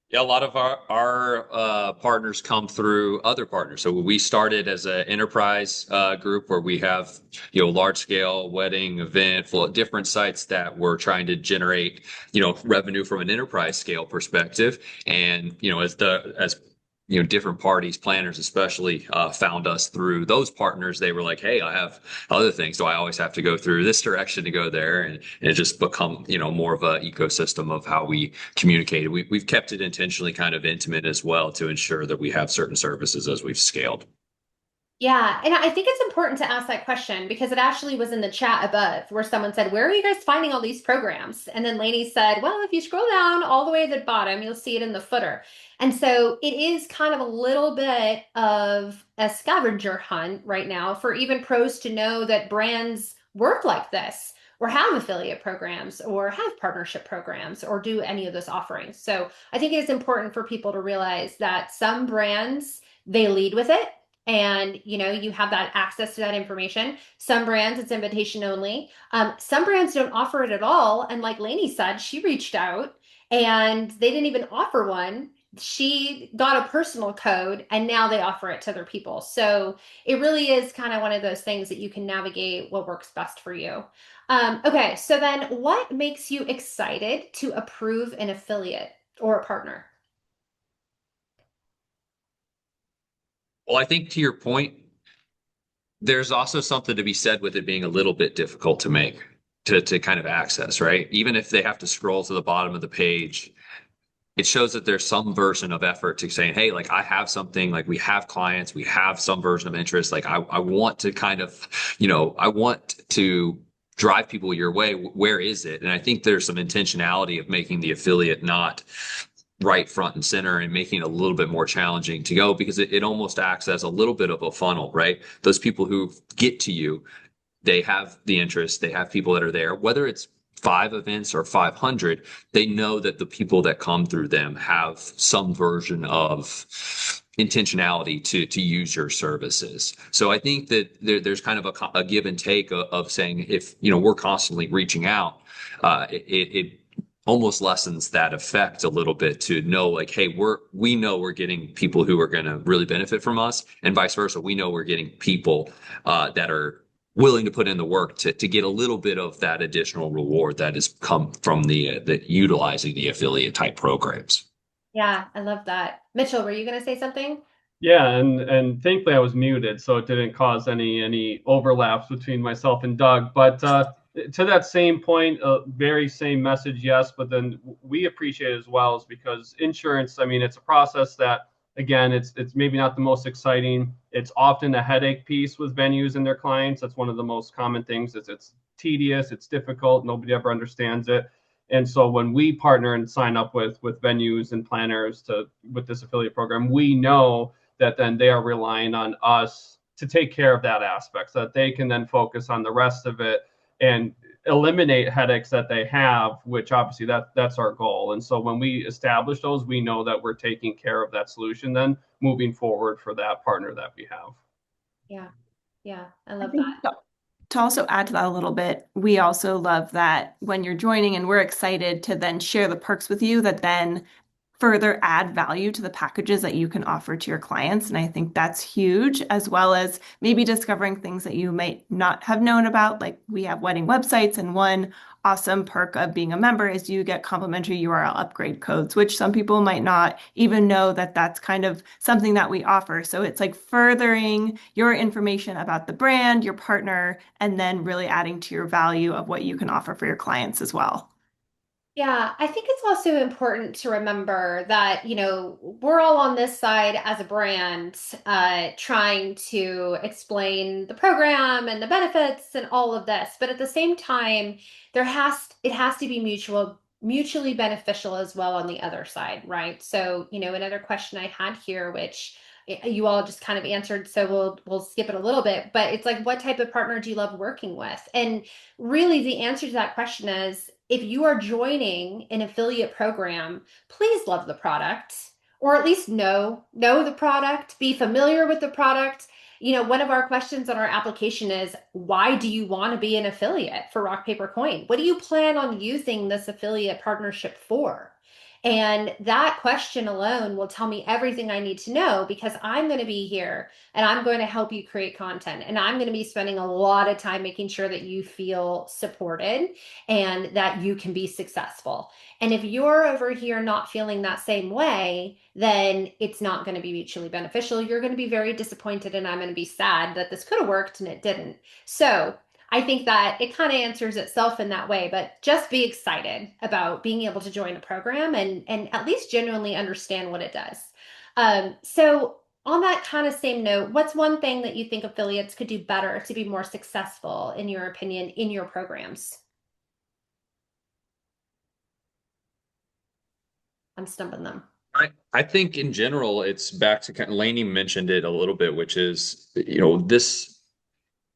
Yeah, a lot of our partners come through other partners. So we started as an enterprise group where we have large scale wedding event, full different sites that we're trying to generate revenue from an enterprise scale perspective. And as different parties, planners especially, found us through those partners. They were like, "Hey, I have other things, so I always have to go through this direction to go there," and it just become more of an ecosystem of how we communicated. We've kept it intentionally kind of intimate as well to ensure that we have certain services as we've scaled. Yeah, and I think it's important to ask that question because it actually was in the chat above where someone said, "Where are you guys finding all these programs?" And then Lainey said, "Well, if you scroll down all the way to the bottom, you'll see it in the footer." And so it is kind of a little bit of a scavenger hunt right now for even pros to know that brands work like this or have affiliate programs or have partnership programs or do any of those offerings. So I think it's important for people to realize that some brands, they lead with it and you have that access to that information. Some brands it's invitation only. Some brands don't offer it at all, and like Lainey said, she reached out and they didn't even offer one. She got a personal code and now they offer it to their people. So it really is kind of one of those things that you can navigate what works best for you. Okay, so then what makes you excited to approve an affiliate or a partner? Well, I think to your point, there's also something to be said with it being a little bit difficult to make to kind of access, right? Even if they have to scroll to the bottom of the page, it shows that there's some version of effort to saying, hey, like I have something, like we have clients, we have some version of interest. Like I want to kind of, I want to drive people your way. Where is it? And I think there's some intentionality of making the affiliate not right front and center and making it a little bit more challenging to go because it almost acts as a little bit of a funnel, right? Those people who get to you, they have the interest, they have people that are there, whether it's 5 events or 500, they know that the people that come through them have some version of intentionality to use your services. So I think that there's kind of a give and take of saying if we're constantly reaching out, it almost lessens that effect a little bit to know like, hey, we know we're getting people who are going to really benefit from us, and vice versa. We know we're getting people that are willing to put in the work to get a little bit of that additional reward that has come from the utilizing the affiliate type programs. Yeah, I love that. Mitchell, were you going to say something? Yeah, and thankfully I was muted, so it didn't cause any overlaps between myself and Doug. But to that same point, very same message, yes. But then we appreciate it as well, is because insurance. I mean, it's a process that, again, it's maybe not the most exciting. It's often a headache piece with venues and their clients. That's one of the most common things. It's tedious, it's difficult, nobody ever understands it. And so when we partner and sign up with venues and planners with this affiliate program, we know that then they are relying on us to take care of that aspect so that they can then focus on the rest of it and eliminate headaches that they have, which obviously that's our goal. And so when we establish those, we know that we're taking care of that solution then moving forward for that partner that we have. Yeah. Yeah. I love think that. to also add to that a little bit, we also love that when you're joining and we're excited to then share the perks with you that then further add value to the packages that you can offer to your clients. And I think that's huge, as well as maybe discovering things that you might not have known about. Like we have wedding websites, and one awesome perk of being a member is you get complimentary URL upgrade codes, which some people might not even know that that's kind of something that we offer. So it's like furthering your information about the brand, your partner, and then really adding to your value of what you can offer for your clients as well. Yeah, I think it's also important to remember that, we're all on this side as a brand, trying to explain the program and the benefits and all of this. But at the same time, it has to be mutually beneficial as well on the other side, right? So, another question I had here, which you all just kind of answered, so we'll skip it a little bit, but it's like, what type of partner do you love working with? And really the answer to that question is if you are joining an affiliate program, please love the product or at least know the product, be familiar with the product. One of our questions on our application is, why do you want to be an affiliate for Rock Paper Coin? What do you plan on using this affiliate partnership for? And that question alone will tell me everything I need to know, because I'm going to be here and I'm going to help you create content. And I'm going to be spending a lot of time making sure that you feel supported and that you can be successful. And if you're over here not feeling that same way, then it's not going to be mutually beneficial. You're going to be very disappointed, and I'm going to be sad that this could have worked and it didn't. So I think that it kind of answers itself in that way, but just be excited about being able to join a program and at least genuinely understand what it does. So on that kind of same note, what's one thing that you think affiliates could do better to be more successful, in your opinion, in your programs? I'm stumping them. I think in general, it's back to kind of Lainey mentioned it a little bit, which is, this,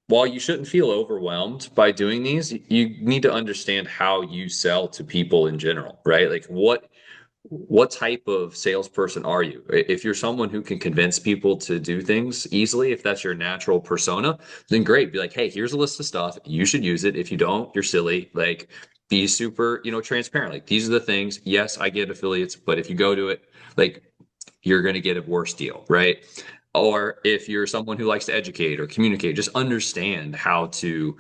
while you shouldn't feel overwhelmed by doing these, you need to understand how you sell to people in general, right? Like what type of salesperson are you? If you're someone who can convince people to do things easily, if that's your natural persona, then great. Be like, hey, here's a list of stuff. You should use it. If you don't, you're silly. Like, be super, transparent. Like, these are the things. Yes, I get affiliates, but if you go to it, like, you're going to get a worse deal, right? Or if you're someone who likes to educate or communicate, just understand how to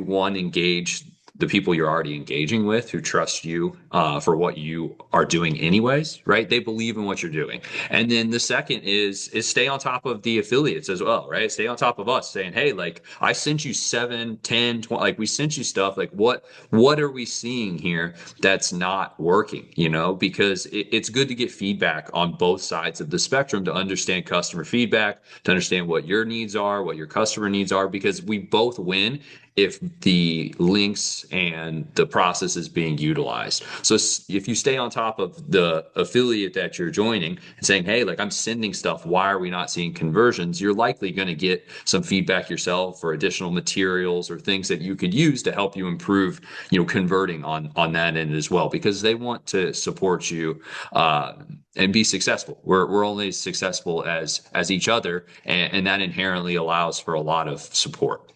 one, engage the people you're already engaging with who trust you for what you are doing anyways, right? They believe in what you're doing. And then the second is stay on top of the affiliates as well, right? Stay on top of us saying, hey, like, I sent you 7, 10, 20, like, we sent you stuff. Like, what are we seeing here that's not working? Because it's good to get feedback on both sides of the spectrum, to understand customer feedback, to understand what your needs are, what your customer needs are, because we both win if the links and the process is being utilized. So if you stay on top of the affiliate that you're joining and saying, hey, like, I'm sending stuff, why are we not seeing conversions? You're likely going to get some feedback yourself, or additional materials or things that you could use to help you improve, converting on that end as well, because they want to support you and be successful. We're only as successful as each other, and that inherently allows for a lot of support.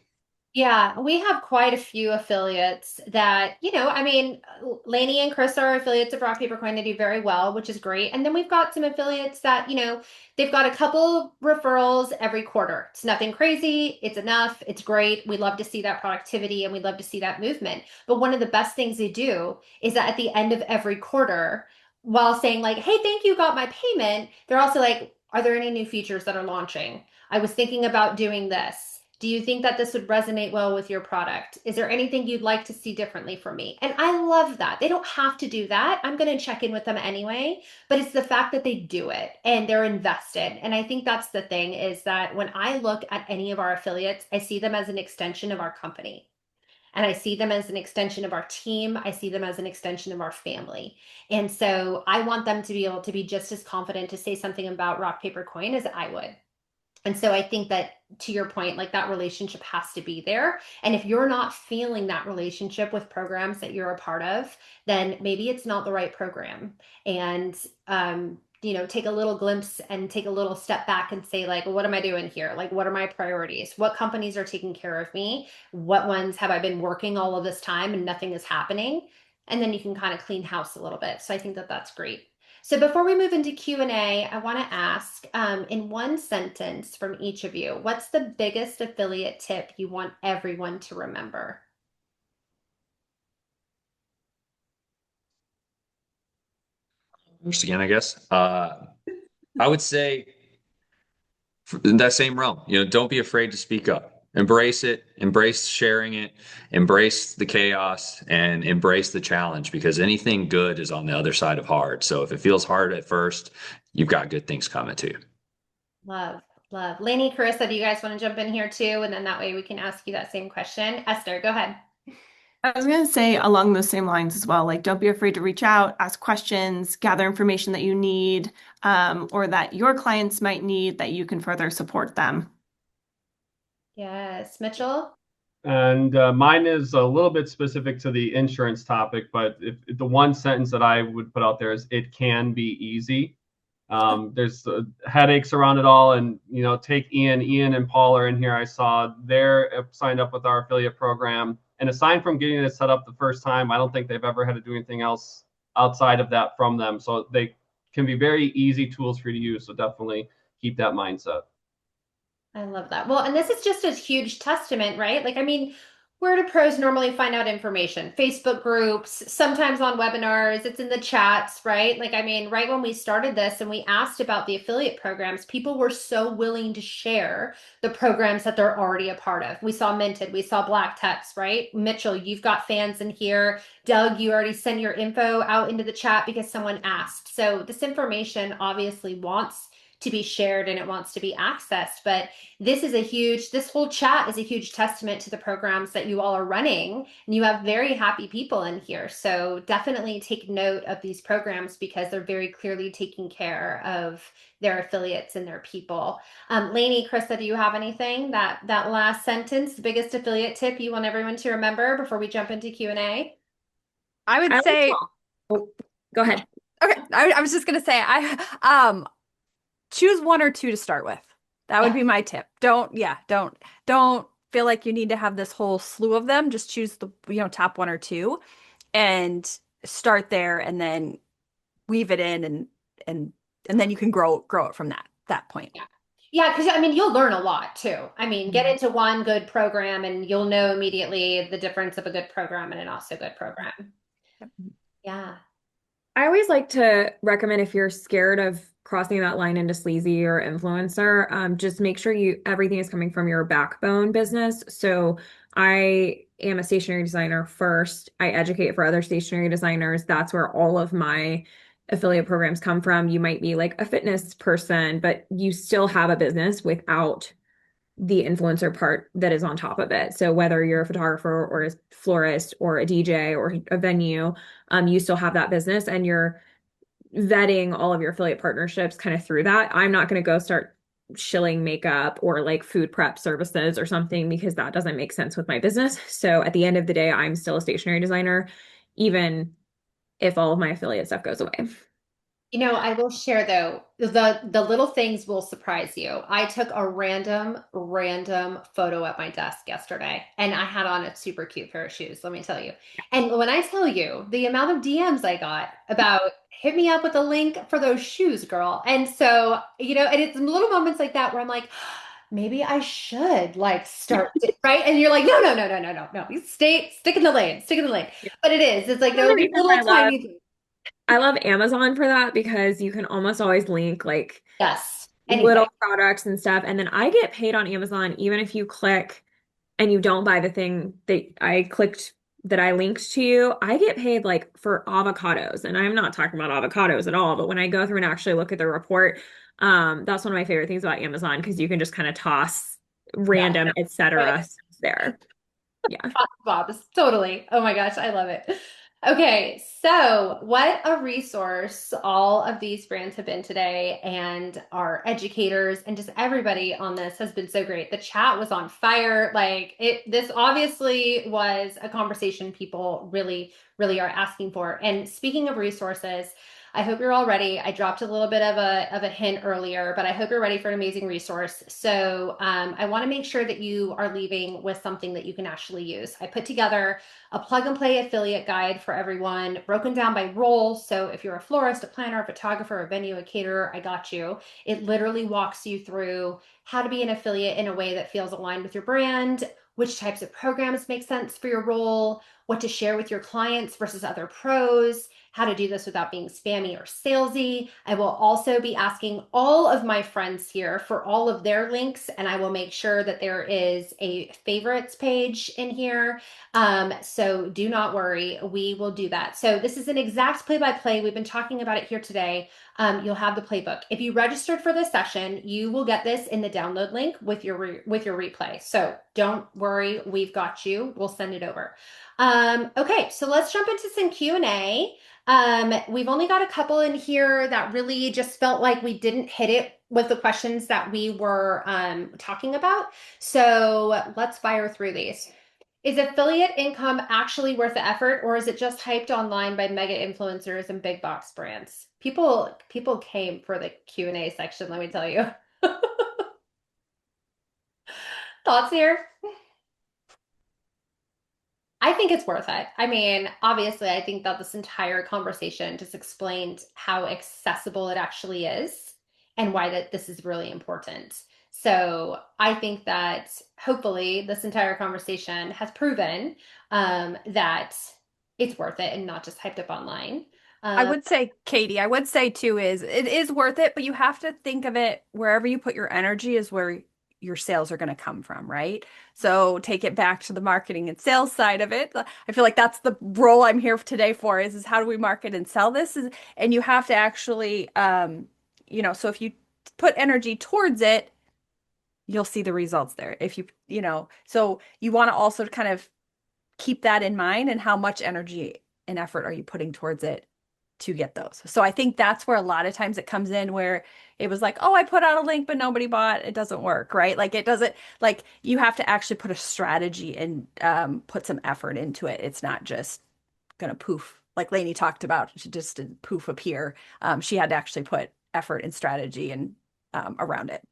Yeah, we have quite a few affiliates that, I mean, Lainey and Chris are affiliates of Rock Paper Coin. They do very well, which is great. And then we've got some affiliates that, they've got a couple referrals every quarter. It's nothing crazy. It's enough. It's great. We love to see that productivity and we love to see that movement. But one of the best things they do is that at the end of every quarter, while saying like, hey, thank you, got my payment, they're also like, are there any new features that are launching? I was thinking about doing this. Do you think that this would resonate well with your product? Is there anything you'd like to see differently from me? And I love that. They don't have to do that. I'm going to check in with them anyway, but it's the fact that they do it and they're invested. And I think that's the thing, is that when I look at any of our affiliates, I see them as an extension of our company. And I see them as an extension of our team. I see them as an extension of our family. And so I want them to be able to be just as confident to say something about rock, paper, coin as I would. And so I think that, to your point, like, that relationship has to be there. And if you're not feeling that relationship with programs that you're a part of, then maybe it's not the right program. And, take a little glimpse and take a little step back and say, like, what am I doing here? Like, what are my priorities? What companies are taking care of me? What ones have I been working all of this time and nothing is happening? And then you can kind of clean house a little bit. So I think that that's great. So before we move into Q&A, I want to ask, in one sentence from each of you, what's the biggest affiliate tip you want everyone to remember? First again, I guess. I would say, in that same realm, don't be afraid to speak up. Embrace it, embrace sharing it, embrace the chaos, and embrace the challenge, because anything good is on the other side of hard. So if it feels hard at first, you've got good things coming to you. Love, love. Lainey, Carissa, do you guys want to jump in here too? And then that way we can ask you that same question. Esther, go ahead. I was going to say along those same lines as well, like, don't be afraid to reach out, ask questions, gather information that you need, or that your clients might need, that you can further support them. Yes, Mitchell. And mine is a little bit specific to the insurance topic, but if the one sentence that I would put out there is it can be easy. There's headaches around it all, and take Ian and Paul are in here. I saw they're signed up with our affiliate program, and aside from getting it set up the first time, I don't think they've ever had to do anything else outside of that from them. So they can be very easy tools for you to use. So definitely keep that mindset. I love that. Well, and this is just a huge testament, right? Like, I mean, where do pros normally find out information? Facebook groups, sometimes on webinars, it's in the chats, right? Like, I mean, right when we started this and we asked about the affiliate programs, people were so willing to share the programs that they're already a part of. We saw Minted, we saw Black Text, right? Mitchell, you've got fans in here. Doug, you already sent your info out into the chat because someone asked. So this information obviously wants to be shared and it wants to be accessed. But this whole chat is a huge testament to the programs that you all are running. And you have very happy people in here. So definitely take note of these programs because they're very clearly taking care of their affiliates and their people. Lainey, Krista, do you have anything that last sentence, the biggest affiliate tip you want everyone to remember before we jump into Q&A? I would say, oh, go ahead. Okay, I was just gonna say choose one or two to start with. That would be my tip. Don't feel like you need to have this whole slew of them. Just choose the top one or two and start there and then weave it in and then you can grow it from that point. Yeah, because I mean, you'll learn a lot too. I mean, get into one good program and you'll know immediately the difference of a good program and a not so good program. Yeah. I always like to recommend if you're scared of crossing that line into sleazy or influencer, just make sure everything is coming from your backbone business. So I am a stationery designer first. I educate for other stationery designers. That's where all of my affiliate programs come from. You might be like a fitness person, but you still have a business without the influencer part that is on top of it. So whether you're a photographer or a florist or a DJ or a venue, you still have that business and you're vetting all of your affiliate partnerships kind of through that. I'm not going to go start shilling makeup or like food prep services or something because that doesn't make sense with my business. So at the end of the day, I'm still a stationery designer, even if all of my affiliate stuff goes away. I will share though, the little things will surprise you. I took a random photo at my desk yesterday and I had on a super cute pair of shoes, let me tell you. And when I tell you the amount of DMs I got about hit me up with a link for those shoes, girl. And so, and it's little moments like that where I'm like, maybe I should like start, right? And you're like, no. Stick in the lane, stick in the lane. But it's like those little tiny things. I love Amazon for that because you can almost always link like anything. Little products and stuff. And then I get paid on Amazon even if you click and you don't buy the thing that I clicked that I linked to you. I get paid like for avocados. And I'm not talking about avocados at all, but when I go through and actually look at the report, that's one of my favorite things about Amazon because you can just kind of toss random, etc. there. Yeah. Bob's totally. Oh my gosh, I love it. Okay, so what a resource all of these brands have been today, and our educators and just everybody on this has been so great. The chat was on fire. This obviously was a conversation people really, really are asking for. And speaking of resources, I hope you're all ready. I dropped a little bit of a hint earlier, but I hope you're ready for an amazing resource. So I want to make sure that you are leaving with something that you can actually use. I put together a plug and play affiliate guide for everyone, broken down by role. So if you're a florist, a planner, a photographer, a venue, a caterer, I got you. It literally walks you through how to be an affiliate in a way that feels aligned with your brand, which types of programs make sense for your role, what to share with your clients versus other pros, how to do this without being spammy or salesy. I will also be asking all of my friends here for all of their links, and I will make sure that there is a favorites page in here. So do not worry, we will do that. So this is an exact play-by-play. We've been talking about it here today. You'll have the playbook. If you registered for this session, you will get this in the download link with your replay. So don't worry, we've got you. We'll send it over. Okay, so let's jump into some Q&A. We've only got a couple in here that really just felt like we didn't hit it with the questions that we were talking about. So let's fire through these. Is affiliate income actually worth the effort, or is it just hyped online by mega influencers and big box brands? People came for the Q&A section, let me tell you. Thoughts here? I think it's worth it. I mean, obviously, I think that this entire conversation just explained how accessible it actually is and why that this is really important. So I think that hopefully this entire conversation has proven that it's worth it and not just hyped up online. I Um, would say, Katie, I would say too is it is worth it, but you have to think of it wherever you put your energy is where your sales are going to come from, right? So take it back to the marketing and sales side of it. I feel like that's the role I'm here today for is how do we market and sell this? And you have to actually, so if you put energy towards it, you'll see the results there. If so you want to also kind of keep that in mind and how much energy and effort are you putting towards it to get those. So I think that's where a lot of times it comes in where it was like, oh, I put out a link, but nobody bought. It doesn't work, right? Like it doesn't like you have to actually put a strategy and put some effort into it. It's not just gonna poof, like Lainey talked about. She just didn't poof appear. She had to actually put effort and strategy and around it.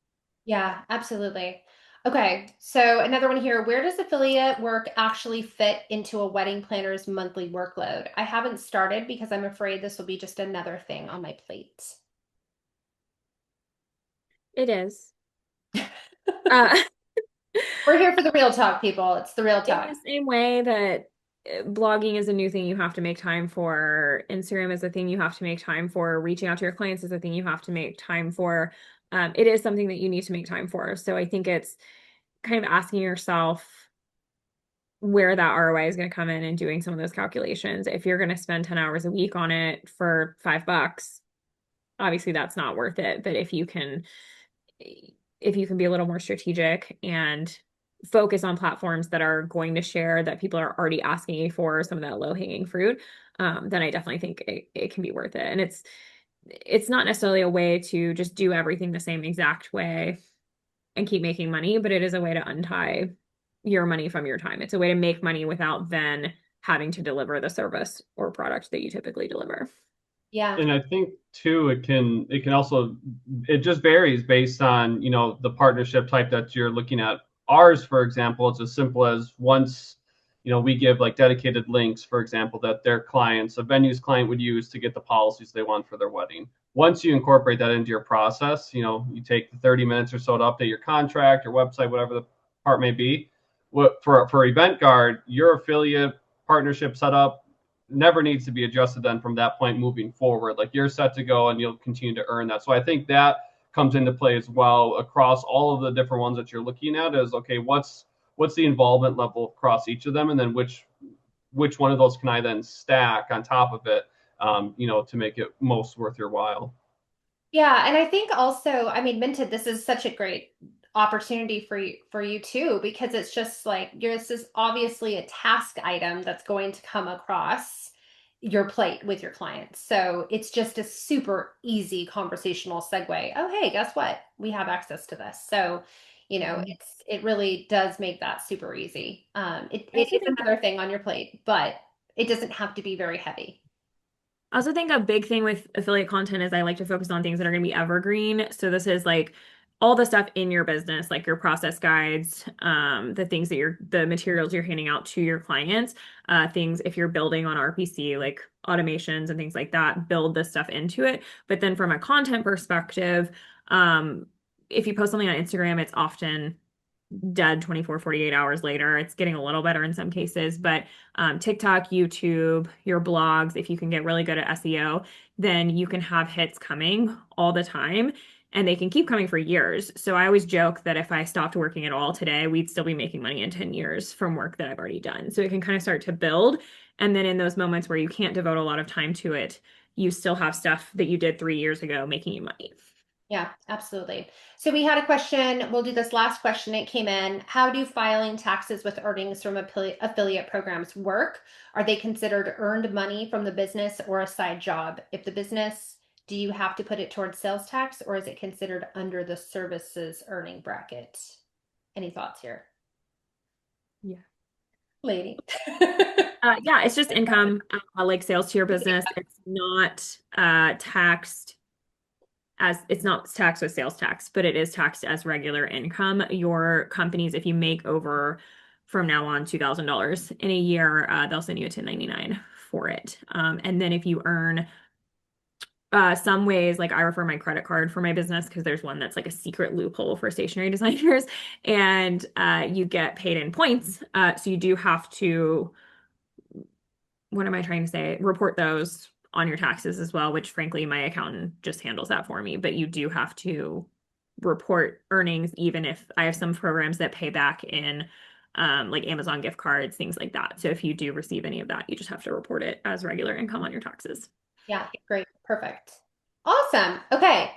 yeah, absolutely. Okay, so another one here. Where does affiliate work actually fit into a wedding planner's monthly workload? I haven't started because I'm afraid this will be just another thing on my plate. It is. Uh, We're here for the real talk, people. It's the real in talk. the same way that blogging is a new thing you have to make time for, Instagram is a thing you have to make time for, reaching out to your clients is a thing you have to make time for. It is something that you need to make time for. So I think it's kind of asking yourself where that ROI is going to come in and doing some of those calculations. If you're going to spend 10 hours a week on it for $5, obviously that's not worth it. But if you can be a little more strategic and focus on platforms that are going to share that people are already asking you for some of that low-hanging fruit, then I definitely think it can be worth it. And it's not necessarily a way to just do everything the same exact way and keep making money, but it is a way to untie your money from your time. It's a way to make money without then having to deliver the service or product that you typically deliver. Yeah. And I think too, it can also, it just varies based on, the partnership type that you're looking at. Ours, for example, it's as simple as once, we give like dedicated links, for example, that their clients, a venue's client would use to get the policies they want for their wedding. Once you incorporate that into your process, you take the 30 minutes or so to update your contract, your website, whatever the part may be. What for EventGuard, your affiliate partnership setup never needs to be adjusted then from that point moving forward. Like you're set to go and you'll continue to earn that. So I think that comes into play as well across all of the different ones that you're looking at is okay, what's the involvement level across each of them, and then which one of those can I then stack on top of it, to make it most worth your while. Yeah, and I think also, I mean, Minted, this is such a great opportunity for you too, because it's just like this is obviously a task item that's going to come across your plate with your clients. So it's just a super easy conversational segue. Oh, hey, guess what? We have access to this. So, it really does make that super easy. I It also is think another thing on your plate, but it doesn't have to be very heavy. I also think a big thing with affiliate content is I like to focus on things that are going to be evergreen. So this is like all the stuff in your business, like your process guides, the things that the materials you're handing out to your clients, things if you're building on RPC, like automations and things like that, build this stuff into it. But then from a content perspective, if you post something on Instagram, it's often dead 24, 48 hours later. It's getting a little better in some cases, but TikTok, YouTube, your blogs, if you can get really good at SEO, then you can have hits coming all the time and they can keep coming for years. So I always joke that if I stopped working at all today, we'd still be making money in 10 years from work that I've already done. So it can kind of start to build. And then in those moments where you can't devote a lot of time to it, you still have stuff that you did 3 years ago making you money. Yeah, absolutely. So we had a question. We'll do this last question. It came in. How do filing taxes with earnings from affiliate programs work? Are they considered earned money from the business or a side job? If the business, do you have to put it towards sales tax or is it considered under the services earning bracket? Any thoughts here? Yeah. Lady. Yeah, it's just income, like sales to your business. It's not taxed as it's not taxed with sales tax, but it is taxed as regular income. Your companies, if you make over from now on $2,000 in a year, they'll send you a 1099 for it. And then if you earn some ways, like I refer my credit card for my business because there's one that's like a secret loophole for stationery designers, and you get paid in points. So you do have to, what am I trying to say? Report those on your taxes as well, which frankly, my accountant just handles that for me. But you do have to report earnings, even if I have some programs that pay back in like Amazon gift cards, things like that. So if you do receive any of that, you just have to report it as regular income on your taxes. Yeah, great. Perfect. Awesome. Okay.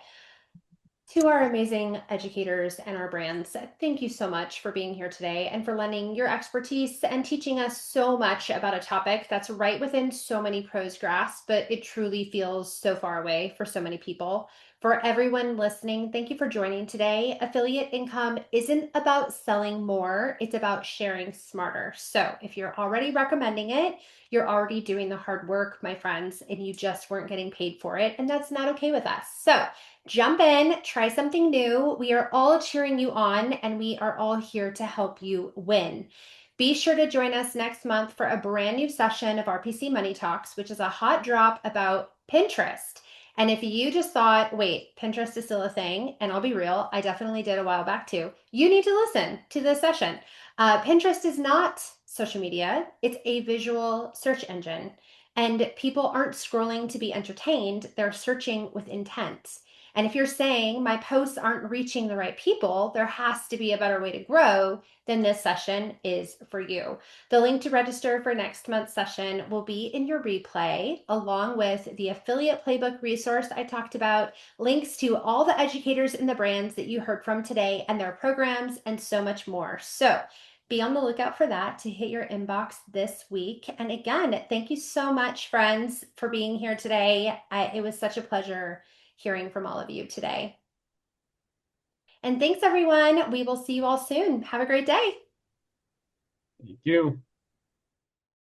To our amazing educators and our brands, thank you so much for being here today and for lending your expertise and teaching us so much about a topic that's right within so many pros' grasp, but it truly feels so far away for so many people. For everyone listening, thank you for joining today. Affiliate income isn't about selling more, it's about sharing smarter. So if you're already recommending it, you're already doing the hard work, my friends, and you just weren't getting paid for it, and that's not okay with us. So jump in, try something new. We are all cheering you on, and we are all here to help you win. Be sure to join us next month for a brand new session of RPC Money Talks, which is a hot drop about Pinterest. And if you just thought, wait, Pinterest is still a thing, and I'll be real, I definitely did a while back too, you need to listen to this session. Pinterest is not social media, it's a visual search engine. And people aren't scrolling to be entertained, they're searching with intent. And if you're saying my posts aren't reaching the right people, there has to be a better way to grow, then this session is for you. The link to register for next month's session will be in your replay, along with the affiliate playbook resource I talked about, links to all the educators and the brands that you heard from today and their programs, and so much more. So be on the lookout for that to hit your inbox this week. And again, thank you so much, friends, for being here today. It was such a pleasure hearing from all of you today. And thanks, everyone. We will see you all soon. Have a great day. Thank you.